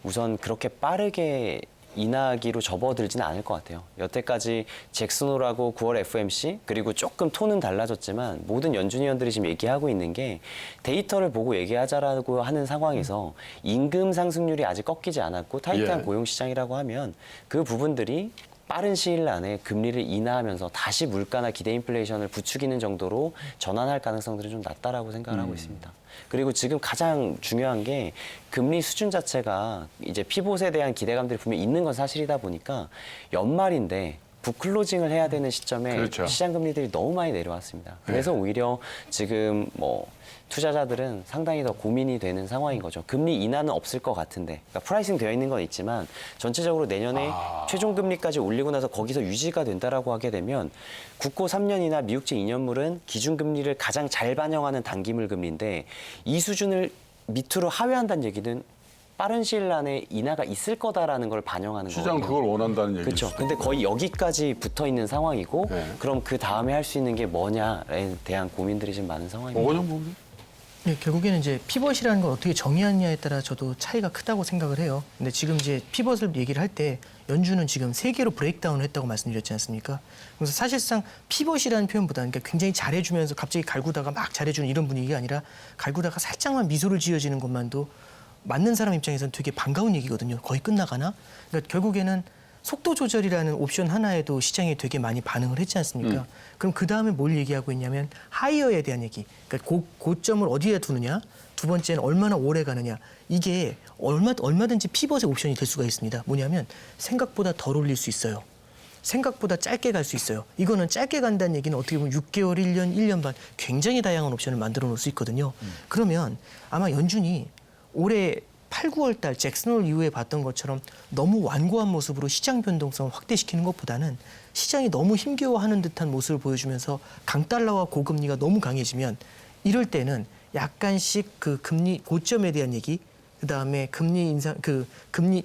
우선 그렇게 빠르게 인하기로 접어들지는 않을 것 같아요. 여태까지 잭슨홀하고 9월 FOMC 그리고 조금 톤은 달라졌지만 모든 연준위원들이 지금 얘기하고 있는 게 데이터를 보고 얘기하자라고 하는 상황에서 임금 상승률이 아직 꺾이지 않았고 타이트한 예. 고용 시장이라고 하면 그 부분들이 빠른 시일 안에 금리를 인하하면서 다시 물가나 기대 인플레이션을 부추기는 정도로 전환할 가능성들이 좀 낮다라고 생각을 하고 있습니다. 그리고 지금 가장 중요한 게 금리 수준 자체가 이제 피봇에 대한 기대감들이 분명히 있는 건 사실이다 보니까 연말인데 북클로징을 해야 되는 시점에 그렇죠. 시장 금리들이 너무 많이 내려왔습니다. 그래서 오히려 지금 뭐 투자자들은 상당히 더 고민이 되는 상황인 거죠. 금리 인하는 없을 것 같은데, 그러니까 프라이싱 되어 있는 건 있지만 전체적으로 내년에 최종 금리까지 올리고 나서 거기서 유지가 된다라고 하게 되면 국고 3년이나 미국채 2년물은 기준 금리를 가장 잘 반영하는 단기물 금리인데 이 수준을 밑으로 하회한다는 얘기는 빠른 시일 안에 인하가 있을 거다라는 걸 반영하는 거예요. 시장 그걸 원한다는 얘기죠. 그렇죠. 근데 거의 여기까지 붙어 있는 상황이고, 네. 그럼 그 다음에 할 수 있는 게 뭐냐에 대한 고민들이 좀 많은 상황입니다. 오건영 부분. 네, 결국에는 이제 피벗이라는 걸 어떻게 정의하느냐에 따라 저도 차이가 크다고 생각을 해요. 근데 지금 이제 피벗을 얘기를 할 때 연준은 지금 3개로 브레이크다운을 했다고 말씀드렸지 않습니까? 그래서 사실상 피벗이라는 표현보다는 그러니까 굉장히 잘해주면서 갑자기 갈구다가 막 잘해주는 이런 분위기가 아니라 갈구다가 살짝만 미소를 지어지는 것만도 맞는 사람 입장에서는 되게 반가운 얘기거든요. 거의 끝나가나? 그러니까 결국에는 속도 조절이라는 옵션 하나에도 시장이 되게 많이 반응을 했지 않습니까? 그럼 그 다음에 뭘 얘기하고 있냐면 하이어에 대한 얘기. 그러니까 고점을 어디에 두느냐? 두 번째는 얼마나 오래 가느냐. 이게 얼마든지 피벗의 옵션이 될 수가 있습니다. 뭐냐면 생각보다 덜 올릴 수 있어요. 생각보다 짧게 갈 수 있어요. 이거는 짧게 간다는 얘기는 어떻게 보면 6개월, 1년, 1년 반 굉장히 다양한 옵션을 만들어 놓을 수 있거든요. 그러면 아마 연준이 올해 8, 9월 달 잭슨홀 이후에 봤던 것처럼 너무 완고한 모습으로 시장 변동성을 확대시키는 것보다는 시장이 너무 힘겨워하는 듯한 모습을 보여주면서 강달러와 고금리가 너무 강해지면 이럴 때는 약간씩 그 금리 고점에 대한 얘기, 그다음에 금리 인상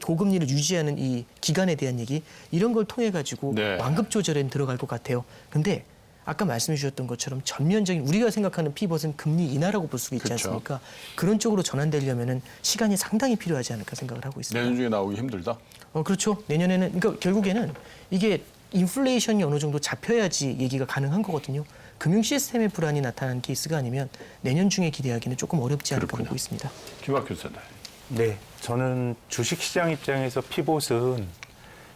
고금리를 유지하는 이 기간에 대한 얘기 이런 걸 통해 가지고 네. 완급 조절에 들어갈 것 같아요. 근데 아까 말씀해 주셨던 것처럼 전면적인 우리가 생각하는 피벗은 금리 인하라고 볼 수가 있지 그렇죠. 않습니까? 그런 쪽으로 전환되려면은 시간이 상당히 필요하지 않을까 생각을 하고 있습니다. 내년 중에 나오기 힘들다. 그렇죠. 내년에는 그러니까 결국에는 이게 인플레이션이 어느 정도 잡혀야지 얘기가 가능한 거거든요. 금융 시스템의 불안이 나타난 케이스가 아니면 내년 중에 기대하기는 조금 어렵지 않을까 그렇군요. 보고 있습니다. 김학규 센터. 네, 저는 주식시장 입장에서 피봇은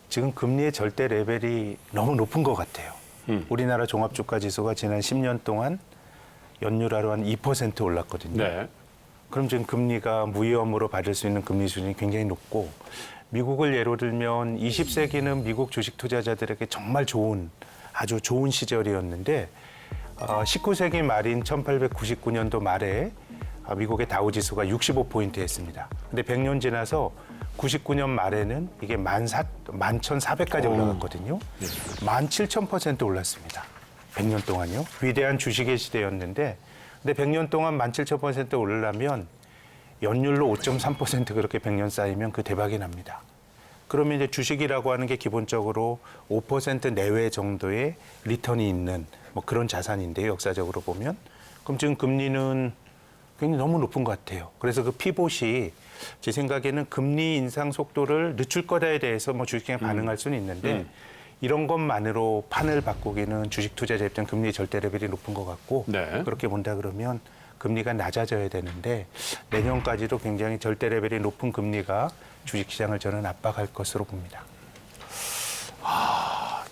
지금 금리의 절대 레벨이 너무 높은 것 같아요. 우리나라 종합주가지수가 지난 10년 동안 연율하로 한 2% 올랐거든요. 네. 그럼 지금 금리가 무위험으로 받을 수 있는 금리 수준이 굉장히 높고 미국을 예로 들면 20세기는 미국 주식 투자자들에게 정말 아주 좋은 시절이었는데 19세기 말인 1899년도 말에 미국의 다우지수가 65포인트였습니다. 근데 100년 지나서 99년 말에는 이게 11,400까지 올라갔거든요. 17,000% 올랐습니다. 100년 동안요. 위대한 주식의 시대였는데 근데 100년 동안 17,000% 오르려면 연율로 5.3% 그렇게 100년 쌓이면 그 대박이 납니다. 그러면 이제 주식이라고 하는 게 기본적으로 5% 내외 정도의 리턴이 있는 뭐 그런 자산인데요. 역사적으로 보면. 그럼 지금 금리는 굉장히 너무 높은 것 같아요. 그래서 그 피봇이 제 생각에는 금리 인상 속도를 늦출 거다에 대해서 뭐 주식시장에 반응할 수는 있는데 이런 것만으로 판을 바꾸기는 주식 투자자 입장 금리 절대 레벨이 높은 것 같고 네. 그렇게 본다 그러면 금리가 낮아져야 되는데 내년까지도 굉장히 절대 레벨이 높은 금리가 주식시장을 저는 압박할 것으로 봅니다.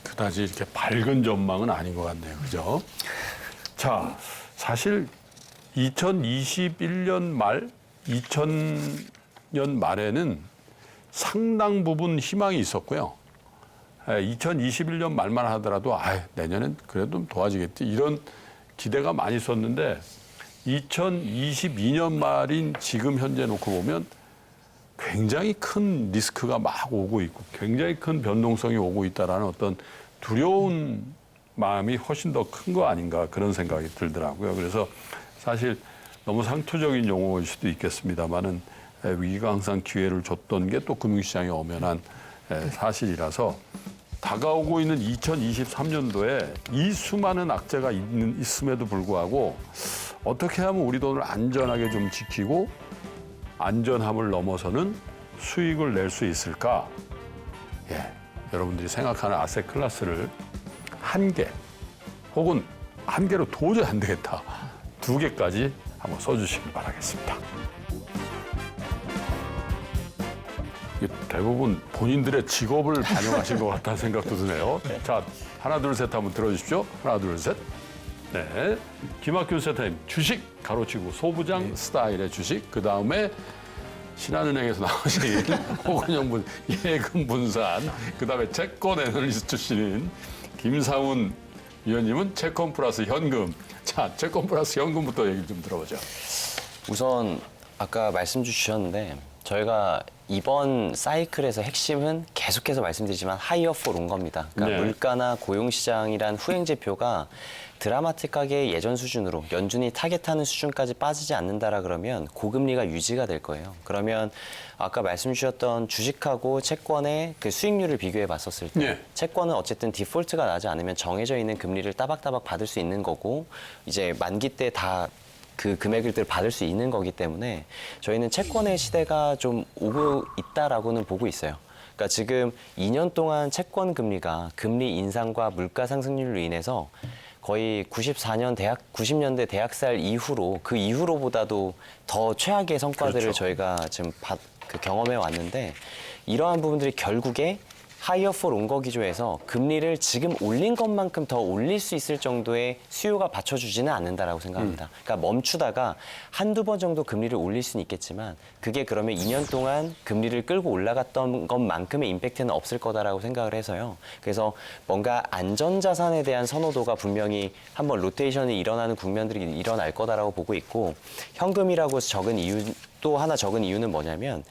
그다지 이렇게 밝은 전망은 아닌 것 같네요. 그죠? 자, 사실 2021년 말, 2000년 말에는 상당 부분 희망이 있었고요. 2021년 말만 하더라도 내년엔 그래도 좀 도와지겠지 이런 기대가 많이 있었는데 2022년 말인 지금 현재 놓고 보면 굉장히 큰 리스크가 막 오고 있고 굉장히 큰 변동성이 오고 있다라는 어떤 두려운 마음이 훨씬 더 큰 거 아닌가 그런 생각이 들더라고요. 그래서 사실 너무 상투적인 용어일 수도 있겠습니다만은 위기가 항상 기회를 줬던 게 또 금융시장의 엄연한 사실이라서 다가오고 있는 2023년도에 이 수많은 악재가 있음에도 불구하고 어떻게 하면 우리 돈을 안전하게 좀 지키고 안전함을 넘어서는 수익을 낼 수 있을까? 여러분들이 생각하는 아세 클래스를 한 개 혹은 한 개로 도저히 안 되겠다. 2개까지 한번 써주시길 바라겠습니다. 대부분 본인들의 직업을 반영하신 것 같다는 생각도 드네요. 자, 하나, 둘, 셋 한번 들어주십시오. 하나, 둘, 셋. 네. 김학균 센터님, 주식, 가로치고 소부장 스타일의 주식. 그 다음에 신한은행에서 나오신 호근영 분, 예금 분산. 그 다음에 채권 애널리스트 출신인 김상훈 위원님은 채권 플러스 현금. 자, 채권 플러스 현금부터 얘기 좀 들어보죠. 우선 아까 말씀 주셨는데 저희가 이번 사이클에서 핵심은 계속해서 말씀드리지만 하이어 포 롱거입니다. 그러니까 네. 물가나 고용시장이란 후행지표가 드라마틱하게 예전 수준으로 연준이 타겟하는 수준까지 빠지지 않는다라 그러면 고금리가 유지가 될 거예요. 그러면 아까 말씀 주셨던 주식하고 채권의 그 수익률을 비교해 봤었을 때 네. 채권은 어쨌든 디폴트가 나지 않으면 정해져 있는 금리를 따박따박 받을 수 있는 거고 이제 만기 때 다 그 금액을 받을 수 있는 거기 때문에 저희는 채권의 시대가 좀 오고 있다라고는 보고 있어요. 그러니까 지금 2년 동안 채권 금리가 금리 인상과 물가 상승률로 인해서 거의 90년대 대학살 이후로 그 이후로보다도 더 최악의 성과들을 그렇죠. 저희가 지금 경험해 왔는데 이러한 부분들이 결국에 하이어 포 롱거 기조에서 금리를 지금 올린 것만큼 더 올릴 수 있을 정도의 수요가 받쳐주지는 않는다라고 생각합니다. 그러니까 멈추다가 한두 번 정도 금리를 올릴 수는 있겠지만 그게 그러면 2년 동안 금리를 끌고 올라갔던 것만큼의 임팩트는 없을 거다라고 생각을 해서요. 그래서 뭔가 안전자산에 대한 선호도가 분명히 한번 로테이션이 일어나는 국면들이 일어날 거다라고 보고 있고 현금이라고 적은 이유 또 하나 적은 이유는 뭐냐면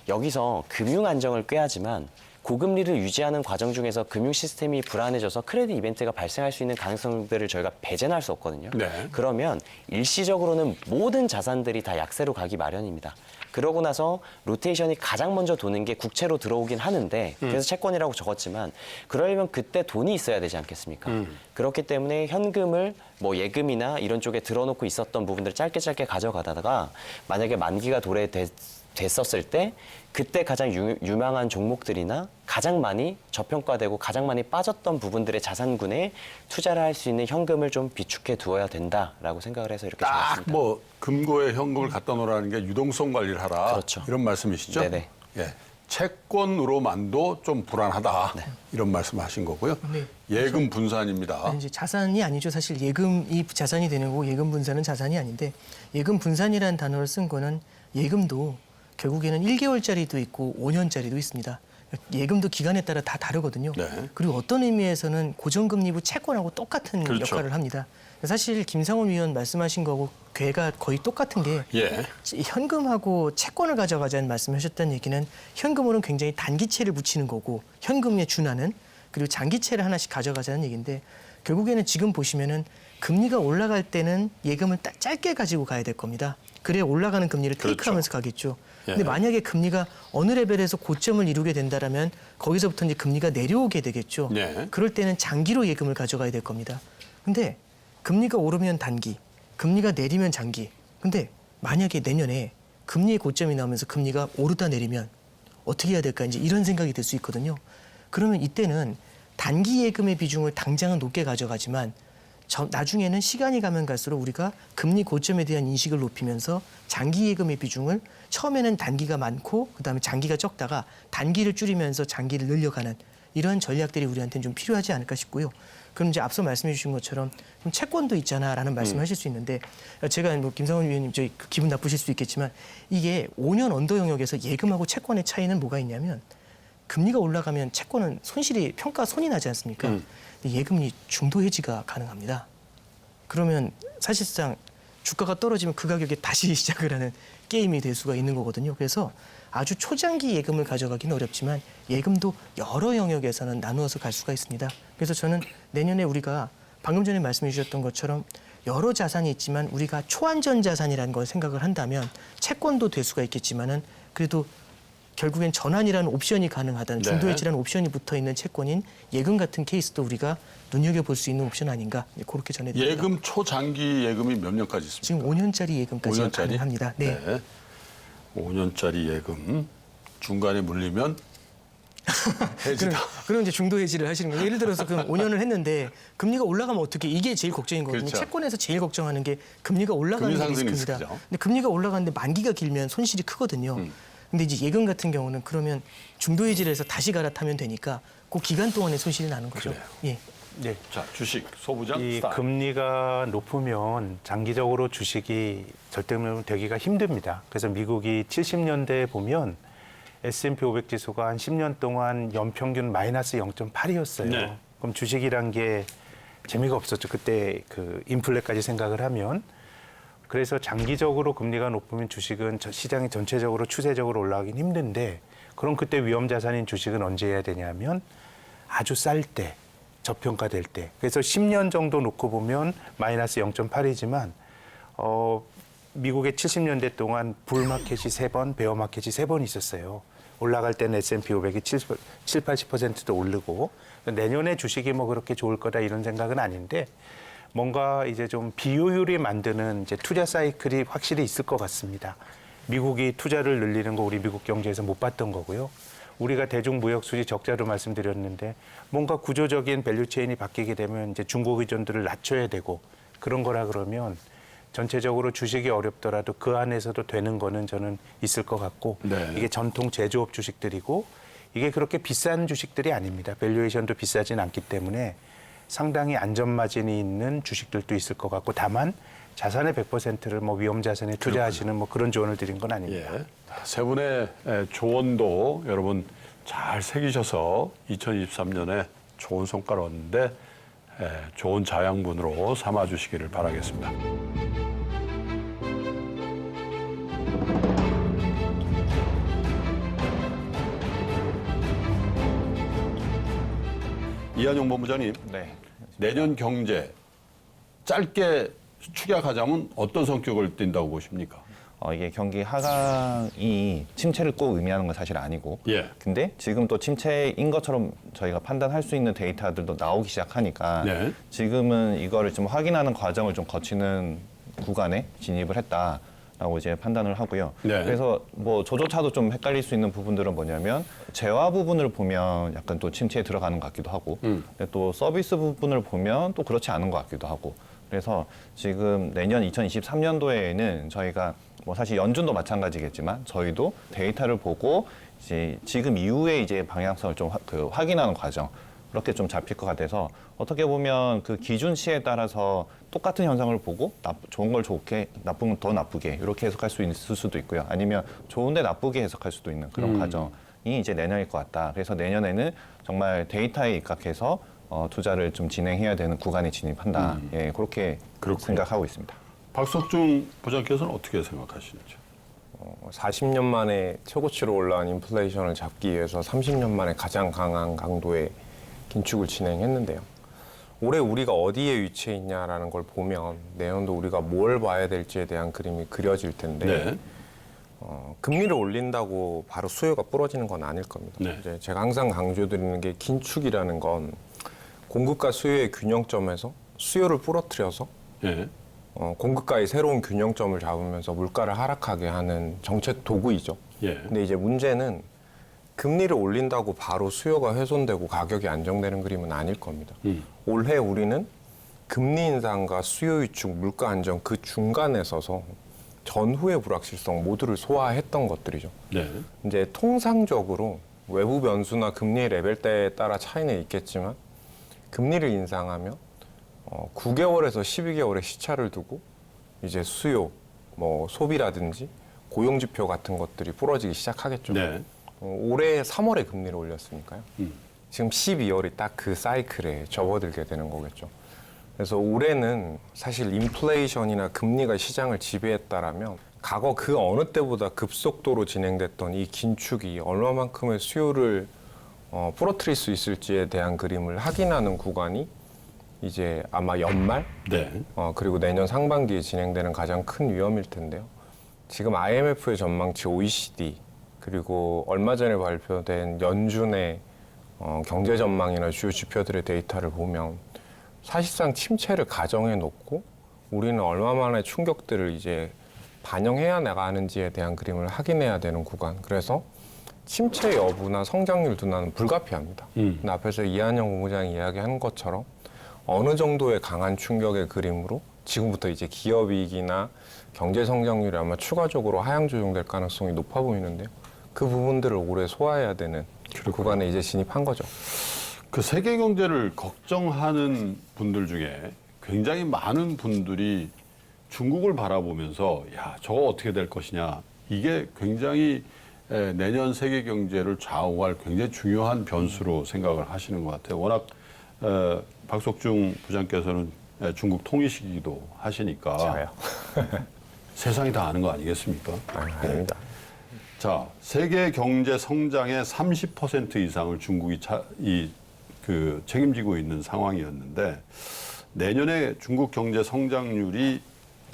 여기서 금융 안정을 꾀하지만 고금리를 유지하는 과정 중에서 금융 시스템이 불안해져서 크레딧 이벤트가 발생할 수 있는 가능성들을 저희가 배제는 할 수 없거든요. 네. 그러면 일시적으로는 모든 자산들이 다 약세로 가기 마련입니다. 그러고 나서 로테이션이 가장 먼저 도는 게 국채로 들어오긴 하는데 그래서 채권이라고 적었지만 그러려면 그때 돈이 있어야 되지 않겠습니까? 그렇기 때문에 현금을 뭐 예금이나 이런 쪽에 들어놓고 있었던 부분들을 짧게 가져가다가 만약에 만기가 됐었을 때 그때 가장 유망한 종목들이나 가장 많이 저평가되고 가장 많이 빠졌던 부분들의 자산군에 투자를 할 수 있는 현금을 좀 비축해 두어야 된다라고 생각을 해서 이렇게 딱 적었습니다. 뭐 금고에 현금을 갖다 놓으라는 게 유동성 관리를 하라. 그렇죠. 이런 말씀이시죠? 네네. 예. 채권으로만도 좀 불안하다. 이런 말씀하신 거고요. 네. 예금 분산입니다. 이제 자산이 아니죠. 사실 예금이 자산이 되는 거고 예금 분산은 자산이 아닌데 예금 분산이라는 단어를 쓴 거는 예금도 결국에는 1개월짜리도 있고 5년짜리도 있습니다. 예금도 기간에 따라 다 다르거든요. 네. 그리고 어떤 의미에서는 고정금리부 채권하고 똑같은 그렇죠. 역할을 합니다. 사실 김상훈 위원 말씀하신 거하고 궤가 거의 똑같은 게 예. 현금하고 채권을 가져가자는 말씀하셨다는 얘기는 현금으로는 굉장히 단기채를 붙이는 거고 현금에 준하는 그리고 장기채를 하나씩 가져가자는 얘기인데 결국에는 지금 보시면은 금리가 올라갈 때는 예금을 짧게 가지고 가야 될 겁니다. 그래야 올라가는 금리를 테이크하면서 가겠죠. 근데 예. 만약에 금리가 어느 레벨에서 고점을 이루게 된다라면 거기서부터 이제 금리가 내려오게 되겠죠. 네. 그럴 때는 장기로 예금을 가져가야 될 겁니다. 근데 금리가 오르면 단기, 금리가 내리면 장기. 근데 만약에 내년에 금리의 고점이 나오면서 금리가 오르다 내리면 어떻게 해야 될까 이제 이런 생각이 들 수 있거든요. 그러면 이때는 단기 예금의 비중을 당장은 높게 가져가지만 나중에는 시간이 가면 갈수록 우리가 금리 고점에 대한 인식을 높이면서 장기 예금의 비중을 처음에는 단기가 많고 그다음에 장기가 적다가 단기를 줄이면서 장기를 늘려가는 이런 전략들이 우리한테는 좀 필요하지 않을까 싶고요. 그럼 이제 앞서 말씀해 주신 것처럼 그럼 채권도 있잖아라는 말씀하실 수 있는데 제가 뭐 김상훈 위원님 저희 기분 나쁘실 수 있겠지만 이게 5년 언더 영역에서 예금하고 채권의 차이는 뭐가 있냐면 금리가 올라가면 채권은 손실이 평가 손이 나지 않습니까? 근데 예금이 중도 해지가 가능합니다. 그러면 사실상 주가가 떨어지면 그 가격에 다시 시작을 하는 게임이 될 수가 있는 거거든요. 그래서 아주 초장기 예금을 가져가기는 어렵지만 예금도 여러 영역에서는 나누어서 갈 수가 있습니다. 그래서 저는 내년에 우리가 방금 전에 말씀해 주셨던 것처럼 여러 자산이 있지만 우리가 초안전 자산이라는 걸 생각을 한다면 채권도 될 수가 있겠지만은 그래도 결국엔 전환이라는 옵션이 가능하다는 네. 중도해지라는 옵션이 붙어 있는 채권인 예금 같은 케이스도 우리가 눈여겨볼 수 있는 옵션 아닌가 그렇게 전해드립니다. 예금 초장기 예금이 몇 년까지 있습니까? 지금 5년짜리 예금까지 5년짜리? 가능합니다. 네. 5년짜리 예금 중간에 물리면 해지다. 그럼 이제 중도 해지를 하시는 거예요. 예를 들어서 그럼 5년을 했는데 금리가 올라가면 어떻게 이게 제일 걱정인 거거든요. 그렇죠. 채권에서 제일 걱정하는 게 금리가 올라가는 금리 게 상승 리스크입니다. 리스크죠. 근데 금리가 올라가는데 만기가 길면 손실이 크거든요. 근데 이제 예금 같은 경우는 그러면 중도 해지를 해서 다시 갈아타면 되니까 그 기간 동안에 손실이 나는 거죠. 그래요. 예. 네. 자, 주식 소부장 이 스타일. 금리가 높으면 장기적으로 주식이 절대로 되기가 힘듭니다. 그래서 미국이 70년대에 보면 S&P 500 지수가 한 10년 동안 연평균 마이너스 0.8이었어요. 네. 그럼 주식이란 게 재미가 없었죠. 그때 그 인플레까지 생각을 하면. 그래서 장기적으로 금리가 높으면 주식은 시장이 전체적으로 추세적으로 올라가긴 힘든데 그럼 그때 위험 자산인 주식은 언제 해야 되냐면 아주 쌀 때, 저평가될 때. 그래서 10년 정도 놓고 보면 마이너스 0.8이지만 미국의 70년대 동안 불마켓이 3번, 베어마켓이 3번 있었어요. 올라갈 때는 S&P 500이 70-80%도 오르고 내년에 주식이 뭐 그렇게 좋을 거다 이런 생각은 아닌데 뭔가 이제 좀 비효율이 만드는 이제 투자 사이클이 확실히 있을 것 같습니다. 미국이 투자를 늘리는 거 우리 미국 경제에서 못 봤던 거고요. 우리가 대중 무역 수지 적자로 말씀드렸는데 뭔가 구조적인 밸류 체인이 바뀌게 되면 이제 중국 의존도를 낮춰야 되고 그런 거라 그러면 전체적으로 주식이 어렵더라도 그 안에서도 되는 거는 저는 있을 것 같고 네. 이게 전통 제조업 주식들이고 이게 그렇게 비싼 주식들이 아닙니다. 밸류에이션도 비싸진 않기 때문에 상당히 안전 마진이 있는 주식들도 있을 것 같고 다만 자산의 100%를 뭐 위험 자산에 투자하시는 뭐 그런 조언을 드린 건 아닙니다. 예. 세 분의 조언도 여러분 잘 새기셔서 2023년에 좋은 성과를 얻는데 좋은 자양분으로 삼아 주시기를 바라겠습니다. 이한용 본부장님, 네. 내년 경제 짧게 축약하자면 어떤 성격을 띈다고 보십니까? 이게 경기 하강이 침체를 꼭 의미하는 건 사실 아니고, 예. 근데 지금 또 침체인 것처럼 저희가 판단할 수 있는 데이터들도 나오기 시작하니까 네. 지금은 이거를 좀 확인하는 과정을 좀 거치는 구간에 진입을 했다라고 이제 판단을 하고요. 네. 그래서 뭐 저조차도 좀 헷갈릴 수 있는 부분들은 뭐냐면 재화 부분을 보면 약간 또 침체에 들어가는 것 같기도 하고, 근데 또 서비스 부분을 보면 또 그렇지 않은 것 같기도 하고. 그래서 지금 내년 2023년도에는 저희가 뭐 사실 연준도 마찬가지겠지만 저희도 데이터를 보고 이제 지금 이후에 이제 방향성을 좀 확인하는 과정 그렇게 좀 잡힐 것 같아서 어떻게 보면 그 기준치에 따라서 똑같은 현상을 보고 좋은 걸 좋게 나쁜 걸 더 나쁘게 이렇게 해석할 수 있을 수도 있고요. 아니면 좋은데 나쁘게 해석할 수도 있는 그런 과정일 이제 내년일 것 같다. 그래서 내년에는 정말 데이터에 입각해서 투자를 좀 진행해야 되는 구간에 진입한다. 예, 그렇게 생각하고 있습니다. 박석중 부장께서는 어떻게 생각하시는지? 40년 만에 최고치로 올라온 인플레이션을 잡기 위해서 30년 만에 가장 강한 강도의 긴축을 진행했는데요. 올해 우리가 어디에 위치해 있냐라는 걸 보면 내년도 우리가 뭘 봐야 될지에 대한 그림이 그려질 텐데 네. 금리를 올린다고 바로 수요가 부러지는 건 아닐 겁니다. 네. 이제 제가 항상 강조드리는 게 긴축이라는 건 공급과 수요의 균형점에서 수요를 부러뜨려서 예. 공급과의 새로운 균형점을 잡으면서 물가를 하락하게 하는 정책 도구이죠. 예. 근데 이제 문제는 금리를 올린다고 바로 수요가 훼손되고 가격이 안정되는 그림은 아닐 겁니다. 올해 우리는 금리 인상과 수요 위축, 물가 안정 그 중간에 서서 전후의 불확실성 모두를 소화했던 것들이죠. 네. 이제 통상적으로 외부 변수나 금리의 레벨대에 따라 차이는 있겠지만 금리를 인상하면 9개월에서 12개월의 시차를 두고 이제 수요, 뭐 소비라든지 고용 지표 같은 것들이 부러지기 시작하겠죠. 네. 올해 3월에 금리를 올렸으니까요. 지금 12월이 딱 그 사이클에 접어들게 되는 거겠죠. 그래서 올해는 사실 인플레이션이나 금리가 시장을 지배했다라면 과거 그 어느 때보다 급속도로 진행됐던 이 긴축이 얼마만큼의 수요를 부러뜨릴 수 있을지에 대한 그림을 확인하는 구간이 이제 아마 연말 네. 그리고 내년 상반기에 진행되는 가장 큰 위험일 텐데요. 지금 IMF의 전망치 OECD 그리고 얼마 전에 발표된 연준의 경제 전망이나 주요 지표들의 데이터를 보면 사실상 침체를 가정해 놓고 우리는 얼마 만에 충격들을 이제 반영해야 나가는지에 대한 그림을 확인해야 되는 구간. 그래서 침체 여부나 성장률 둔화는 불가피합니다. 근데 앞에서 이한영 본부장이 이야기한 것처럼 어느 정도의 강한 충격의 그림으로 지금부터 이제 기업이익이나 경제 성장률이 아마 추가적으로 하향 조정될 가능성이 높아 보이는데요. 그 부분들을 올해 소화해야 되는 구간에 이제 진입한 거죠. 그 세계 경제를 걱정하는 분들 중에 굉장히 많은 분들이 중국을 바라보면서 야, 저거 어떻게 될 것이냐. 이게 굉장히 내년 세계 경제를 좌우할 굉장히 중요한 변수로 생각을 하시는 것 같아요. 워낙 박석중 부장께서는 중국 통일시기도 하시니까 저요. 세상이 다 아는 거 아니겠습니까? 아닙니다. 자, 세계 경제 성장의 30% 이상을 중국이 책임지고 있는 상황이었는데 내년에 중국 경제 성장률이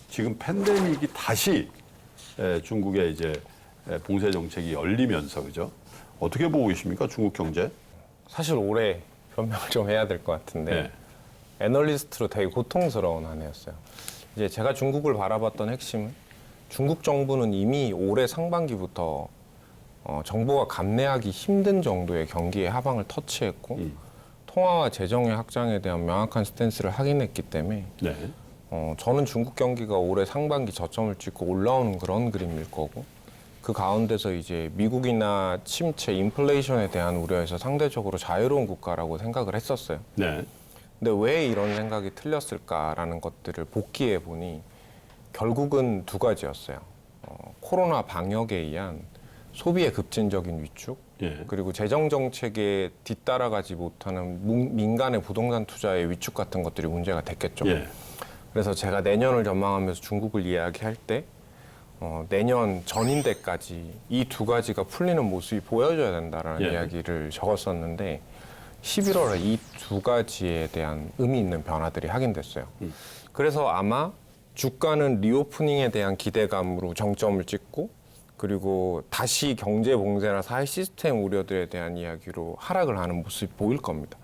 지금 팬데믹이 다시 중국의 이제 봉쇄 정책이 열리면서 그죠? 어떻게 보고 계십니까, 중국 경제? 사실 올해 변명을 좀 해야 될 것 같은데 네. 애널리스트로 되게 고통스러운 한 해였어요. 이제 제가 중국을 바라봤던 핵심은 중국 정부는 이미 올해 상반기부터 정부가 감내하기 힘든 정도의 경기의 하방을 터치했고 통화와 재정의 확장에 대한 명확한 스탠스를 확인했기 때문에 네. 저는 중국 경기가 올해 상반기 저점을 찍고 올라오는 그런 그림일 거고 그 가운데서 이제 미국이나 침체, 인플레이션에 대한 우려에서 상대적으로 자유로운 국가라고 생각을 했었어요. 네. 근데 왜 이런 생각이 틀렸을까라는 것들을 복기해 보니 결국은 두 가지였어요. 코로나 방역에 의한 소비의 급진적인 위축, 예. 그리고 재정 정책에 뒤따라가지 못하는 민간의 부동산 투자의 위축 같은 것들이 문제가 됐겠죠. 예. 그래서 제가 내년을 전망하면서 중국을 이야기할 때 내년 전인대까지 이 두 가지가 풀리는 모습이 보여줘야 된다라는 예. 이야기를 적었었는데 11월에 이 두 가지에 대한 의미 있는 변화들이 확인됐어요. 그래서 아마 주가는 리오프닝에 대한 기대감으로 정점을 찍고 그리고 다시 경제 봉쇄나 사회 시스템 우려들에 대한 이야기로 하락을 하는 모습이 보일 겁니다.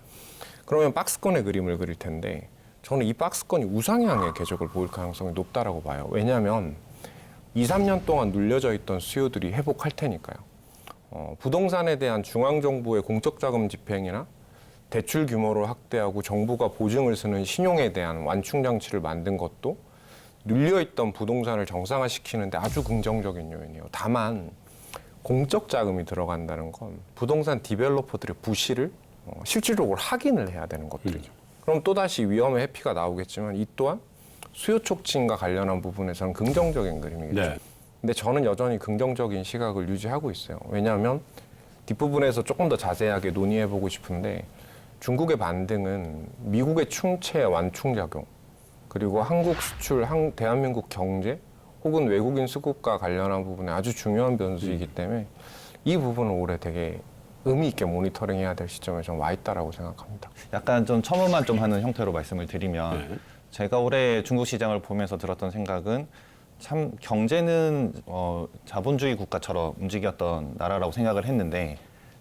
그러면 박스권의 그림을 그릴 텐데 저는 이 박스권이 우상향의 궤적을 보일 가능성이 높다라고 봐요. 왜냐하면 2, 3년 동안 눌려져 있던 수요들이 회복할 테니까요. 부동산에 대한 중앙정부의 공적자금 집행이나 대출 규모를 확대하고 정부가 보증을 쓰는 신용에 대한 완충 장치를 만든 것도 눌려있던 부동산을 정상화시키는데 아주 긍정적인 요인이에요. 다만 공적 자금이 들어간다는 건 부동산 디벨로퍼들의 부실을 실질적으로 확인을 해야 되는 것들이죠. 그럼 또다시 위험의 회피가 나오겠지만 이 또한 수요 촉진과 관련한 부분에서는 긍정적인 그림이겠죠. 네. 근데 저는 여전히 긍정적인 시각을 유지하고 있어요. 왜냐하면 뒷부분에서 조금 더 자세하게 논의해보고 싶은데 중국의 반등은 미국의 충체 완충작용 그리고 한국 수출, 대한민국 경제 혹은 외국인 수급과 관련한 부분에 아주 중요한 변수이기 때문에 이 부분을 올해 되게 의미 있게 모니터링해야 될 시점에 좀 와 있다라고 생각합니다. 약간 좀 첨언만 좀 하는 형태로 말씀을 드리면 제가 올해 중국 시장을 보면서 들었던 생각은 참 경제는 자본주의 국가처럼 움직였던 나라라고 생각을 했는데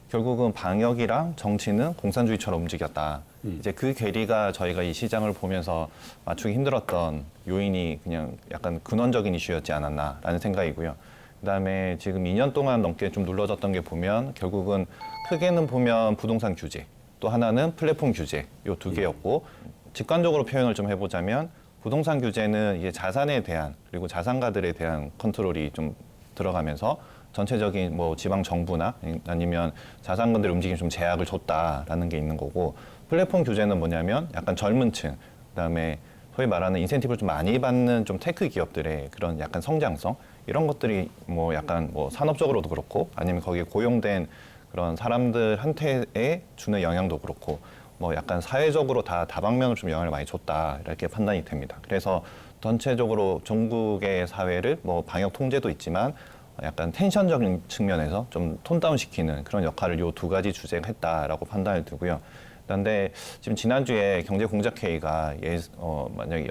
결국은 방역이랑 정치는 공산주의처럼 움직였다. 이제 그 괴리가 저희가 이 시장을 보면서 맞추기 힘들었던 요인이 그냥 약간 근원적인 이슈였지 않았나라는 생각이고요. 그다음에 지금 2년 동안 넘게 좀 눌러졌던 게 보면 결국은 크게는 보면 부동산 규제, 또 하나는 플랫폼 규제 요 두 개였고 직관적으로 표현을 좀 해보자면 부동산 규제는 이게 자산에 대한 그리고 자산가들에 대한 컨트롤이 좀 들어가면서 전체적인 뭐 지방 정부나 아니면 자산가들의 움직임에 좀 제약을 줬다라는 게 있는 거고 플랫폼 규제는 뭐냐면 약간 젊은 층 그다음에 소위 말하는 인센티브를 좀 많이 받는 좀 테크 기업들의 그런 약간 성장성 이런 것들이 뭐 약간 뭐 산업적으로도 그렇고 아니면 거기에 고용된 그런 사람들한테에 주는 영향도 그렇고 뭐 약간 사회적으로 다 다방면으로 좀 영향을 많이 줬다 이렇게 판단이 됩니다. 그래서 전체적으로 중국의 사회를 뭐 방역 통제도 있지만 약간 텐션적인 측면에서 좀 톤다운 시키는 그런 역할을 요 두 가지 주제가 했다라고 판단이 들고요. 그런데 지금 지난주에 경제공작회의가 만약에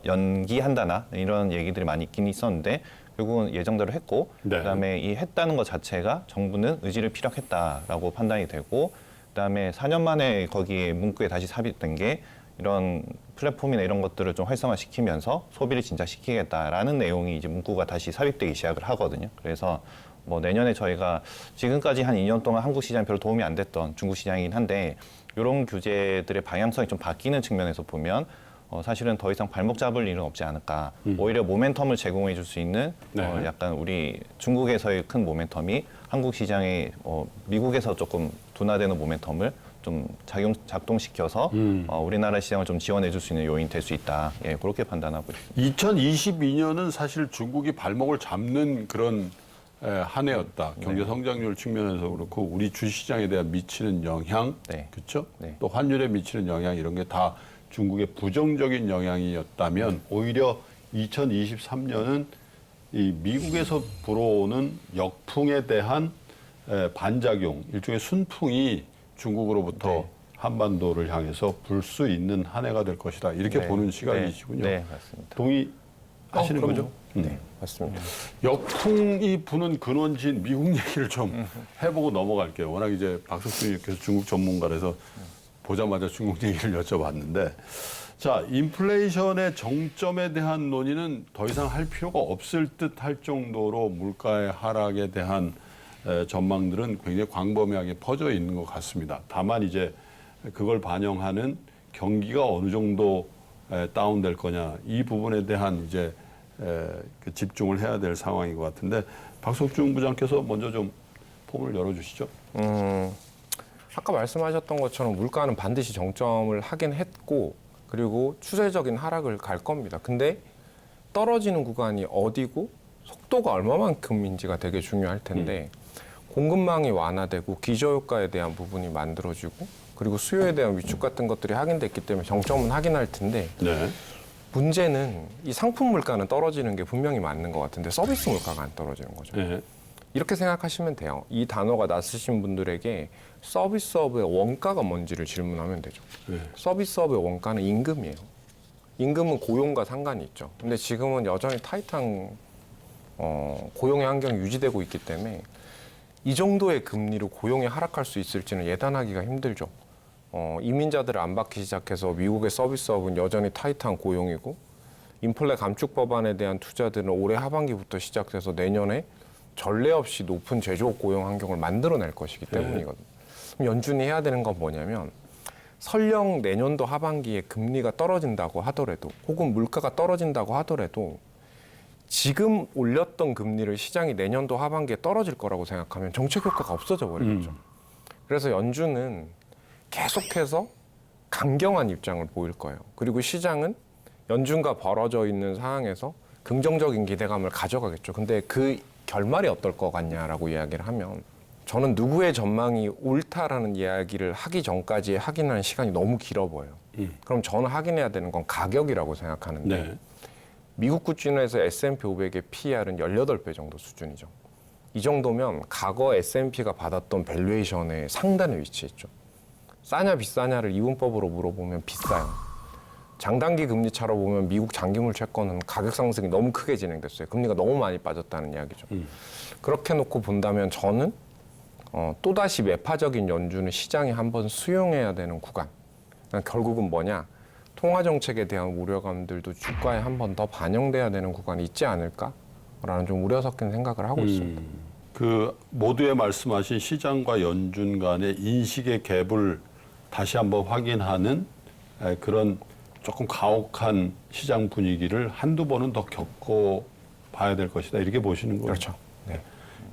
연기한다나 이런 얘기들이 많이 있긴 있었는데 결국은 예정대로 했고 그다음에 이 했다는 것 자체가 정부는 의지를 피력했다라고 판단이 되고 그다음에 4년 만에 거기에 문구에 다시 삽입된 게 이런 플랫폼이나 이런 것들을 좀 활성화시키면서 소비를 진작시키겠다라는 내용이 이제 문구가 다시 삽입되기 시작을 하거든요. 그래서 뭐 내년에 저희가 지금까지 한 2년 동안 한국 시장이 별로 도움이 안 됐던 중국 시장이긴 한데 이런 규제들의 방향성이 좀 바뀌는 측면에서 보면 사실은 더 이상 발목 잡을 일은 없지 않을까. 오히려 모멘텀을 제공해 줄 수 있는 약간 우리 중국에서의 큰 모멘텀이 한국 시장에 미국에서 조금 둔화되는 모멘텀을 좀 작동시켜서 우리나라 시장을 좀 지원해 줄 수 있는 요인이 될 수 있다. 예, 그렇게 판단하고 있습니다. 2022년은 사실 중국이 발목을 잡는 그런 한 해였다. 경제 성장률 측면에서 그렇고 우리 주시장에 대한 미치는 영향, 그렇죠? 또 환율에 미치는 영향 이런 게 다 중국의 부정적인 영향이었다면 오히려 2023년은 이 미국에서 불어오는 역풍에 대한 반작용, 일종의 순풍이 중국으로부터 한반도를 향해서 불 수 있는 한 해가 될 것이다. 이렇게 보는 시각이시군요. 네, 맞습니다. 동의하시는 거죠? 네, 맞습니다. 역풍이 부는 근원지인 미국 얘기를 좀 해보고 넘어갈게요. 워낙 이제 박석준 의원께서 중국 전문가라서 보자마자 중국 얘기를 여쭤봤는데 자, 인플레이션의 정점에 대한 논의는 더 이상 할 필요가 없을 듯 할 정도로 물가의 하락에 대한 전망들은 굉장히 광범위하게 퍼져 있는 것 같습니다. 다만 이제 그걸 반영하는 경기가 어느 정도 다운될 거냐 이 부분에 대한 이제 그 집중을 해야 될 상황인 것 같은데 박석준 부장께서 먼저 좀 폼을 열어주시죠. 아까 말씀하셨던 것처럼 물가는 반드시 정점을 하긴 했고 그리고 추세적인 하락을 갈 겁니다. 근데 떨어지는 구간이 어디고 속도가 얼마만큼인지가 되게 중요할 텐데 공급망이 완화되고 기저효과에 대한 부분이 만들어지고 그리고 수요에 대한 위축 같은 것들이 확인됐기 때문에 정점은 확인할 텐데 문제는 이 상품 물가는 떨어지는 게 분명히 맞는 것 같은데 서비스 물가가 안 떨어지는 거죠. 이렇게 생각하시면 돼요. 이 단어가 낯으신 분들에게 서비스업의 원가가 뭔지를 질문하면 되죠. 서비스업의 원가는 임금이에요. 임금은 고용과 상관이 있죠. 근데 지금은 여전히 타이트한 고용의 환경이 유지되고 있기 때문에 이 정도의 금리로 고용이 하락할 수 있을지는 예단하기가 힘들죠. 이민자들을 안 받기 시작해서 미국의 서비스업은 여전히 타이트한 고용이고 인플레 감축 법안에 대한 투자들은 올해 하반기부터 시작돼서 내년에 전례 없이 높은 제조업 고용 환경을 만들어낼 것이기 때문이거든요. 그럼 연준이 해야 되는 건 뭐냐면 설령 내년도 하반기에 금리가 떨어진다고 하더라도 혹은 물가가 떨어진다고 하더라도 지금 올렸던 금리를 시장이 내년도 하반기에 떨어질 거라고 생각하면 정책 효과가 없어져 버리겠죠. 그래서 연준은 계속해서 강경한 입장을 보일 거예요. 그리고 시장은 연준과 벌어져 있는 상황에서 긍정적인 기대감을 가져가겠죠. 근데 그 결말이 어떨 것 같냐라고 이야기를 하면 저는 누구의 전망이 옳다라는 이야기를 하기 전까지 확인하는 시간이 너무 길어 보여요. 그럼 저는 확인해야 되는 건 가격이라고 생각하는데 네. 미국 구준에서 S&P 500의 PER은 18배 정도 수준이죠. 이 정도면 과거 S&P가 받았던 밸류에이션의 상단에 위치했죠. 싸냐 비싸냐를 이분법으로 물어보면 비싸요. 장단기 금리 차로 보면 미국 장기물 채권은 가격 상승이 너무 크게 진행됐어요. 금리가 너무 많이 빠졌다는 이야기죠. 그렇게 놓고 본다면 저는 또다시 매파적인 연준을 시장에 한번 수용해야 되는 구간. 그러니까 결국은 뭐냐? 통화 정책에 대한 우려감들도 주가에 한 번 더 반영돼야 되는 구간이 있지 않을까라는 좀 우려 섞인 생각을 하고 있습니다. 그 모두의 말씀하신 시장과 연준 간의 인식의 갭을 다시 한번 확인하는 그런 조금 가혹한 시장 분위기를 한두 번은 더 겪어 봐야 될 것이다. 이렇게 보시는 거죠. 그렇죠. 네.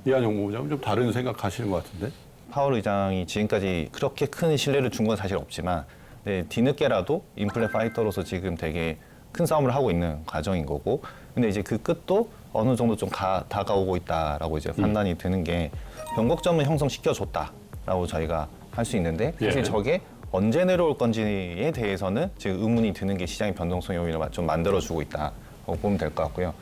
이한영 본부장은 좀 다른 생각하시는 것 같은데. 파월 의장이 지금까지 그렇게 큰 신뢰를 준 건 사실 없지만 네, 뒤늦게라도 인플레 파이터로서 지금 되게 큰 싸움을 하고 있는 과정인 거고, 근데 이제 그 끝도 어느 정도 좀 다가오고 있다라고 이제 판단이 드는 게 변곡점을 형성시켜줬다라고 저희가 할 수 있는데 사실 예. 저게 언제 내려올 건지에 대해서는 지금 의문이 드는 게 시장의 변동성이 오히려 좀 만들어주고 있다고 보면 될 것 같고요.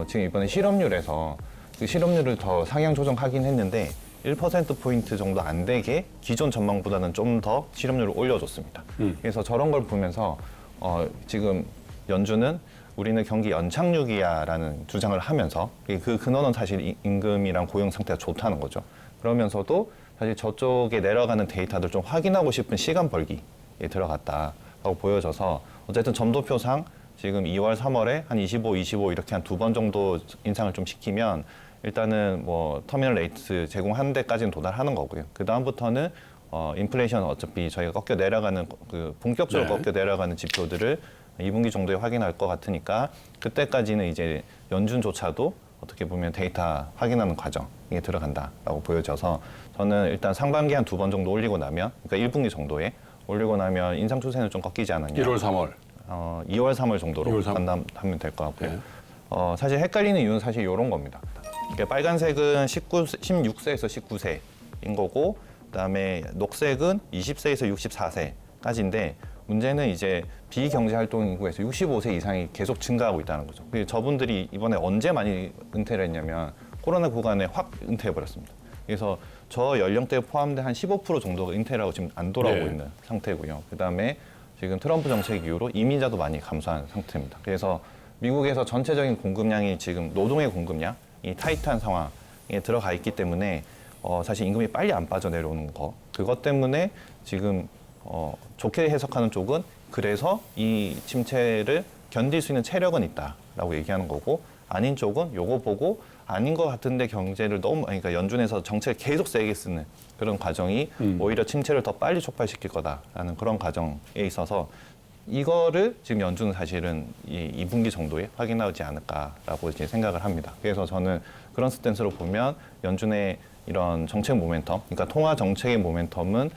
지금 이번에 실업률에서 그 실업률을 더 상향 조정하긴 했는데 1%포인트 정도 안 되게 기존 전망보다는 좀 더 실업률을 올려줬습니다. 그래서 저런 걸 보면서 지금 연준은 우리는 경기 연착륙이야라는 주장을 하면서 그 근원은 사실 임금이랑 고용 상태가 좋다는 거죠. 그러면서도 사실 저쪽에 내려가는 데이터들 좀 확인하고 싶은 시간 벌기에 들어갔다라고 보여져서 어쨌든 점도표상 지금 2월, 3월에 한 25 이렇게 한 2번 정도 인상을 좀 시키면 일단은 뭐 터미널 레이트 제공하는 데까지는 도달하는 거고요. 그 다음부터는 인플레이션 어차피 저희가 꺾여 내려가는 그 본격적으로 꺾여 내려가는 지표들을 2분기 정도에 확인할 것 같으니까 그때까지는 이제 연준조차도 어떻게 보면 데이터 확인하는 과정에 들어간다라고 보여져서 저는 일단 상반기 한 2번 정도 올리고 나면 그러니까 1분기 정도에 올리고 나면 인상 추세는 좀 꺾이지 않았냐. 1월, 3월. 2월, 3월 정도로 2월, 3월. 판단하면 될 것 같고요. 네. 사실 헷갈리는 이유는 사실 이런 겁니다. 그러니까 빨간색은 16세에서 19세인 거고 그다음에 녹색은 20세에서 64세까지인데 문제는 이제 비경제활동 인구에서 65세 이상이 계속 증가하고 있다는 거죠. 저분들이 이번에 언제 많이 은퇴를 했냐면 코로나 구간에 확 은퇴해버렸습니다. 그래서 저 연령대에 포함된 한 15% 정도가 은퇴를 하고 지금 안 돌아오고 네. 있는 상태고요. 그다음에 지금 트럼프 정책 이후로 이민자도 많이 감소한 상태입니다. 그래서 미국에서 전체적인 공급량이 지금 노동의 공급량이 타이트한 상황에 들어가 있기 때문에 사실 임금이 빨리 안 빠져내려오는 거 그것 때문에 지금 좋게 해석하는 쪽은 그래서 이 침체를 견딜 수 있는 체력은 있다라고 얘기하는 거고 아닌 쪽은 요거 보고 아닌 것 같은데 경제를 너무 그러니까 연준에서 정책을 계속 세게 쓰는 그런 과정이 오히려 침체를 더 빨리 촉발시킬 거다라는 그런 과정에 있어서 이거를 지금 연준은 사실은 이 2분기 정도에 확인하지 않을까라고 이제 생각을 합니다. 그래서 저는 그런 스탠스로 보면 연준의 이런 정책 모멘텀, 그러니까 통화 정책의 모멘텀은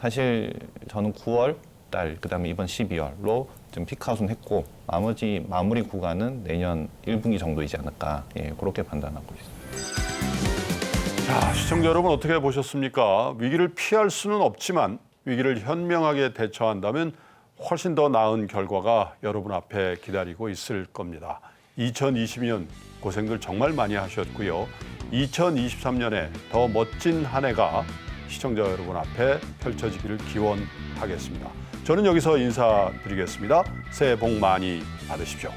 사실 저는 9월 달, 그다음에 이번 12월로 좀 피크아웃은 했고 마무리 구간은 내년 1분기 정도이지 않을까 그렇게 판단하고 있습니다. 자, 시청자 여러분 어떻게 보셨습니까? 위기를 피할 수는 없지만 위기를 현명하게 대처한다면 훨씬 더 나은 결과가 여러분 앞에 기다리고 있을 겁니다. 2022년 고생들 정말 많이 하셨고요. 2023년에 더 멋진 한 해가 시청자 여러분 앞에 펼쳐지기를 기원하겠습니다. 저는 여기서 인사드리겠습니다. 새해 복 많이 받으십시오.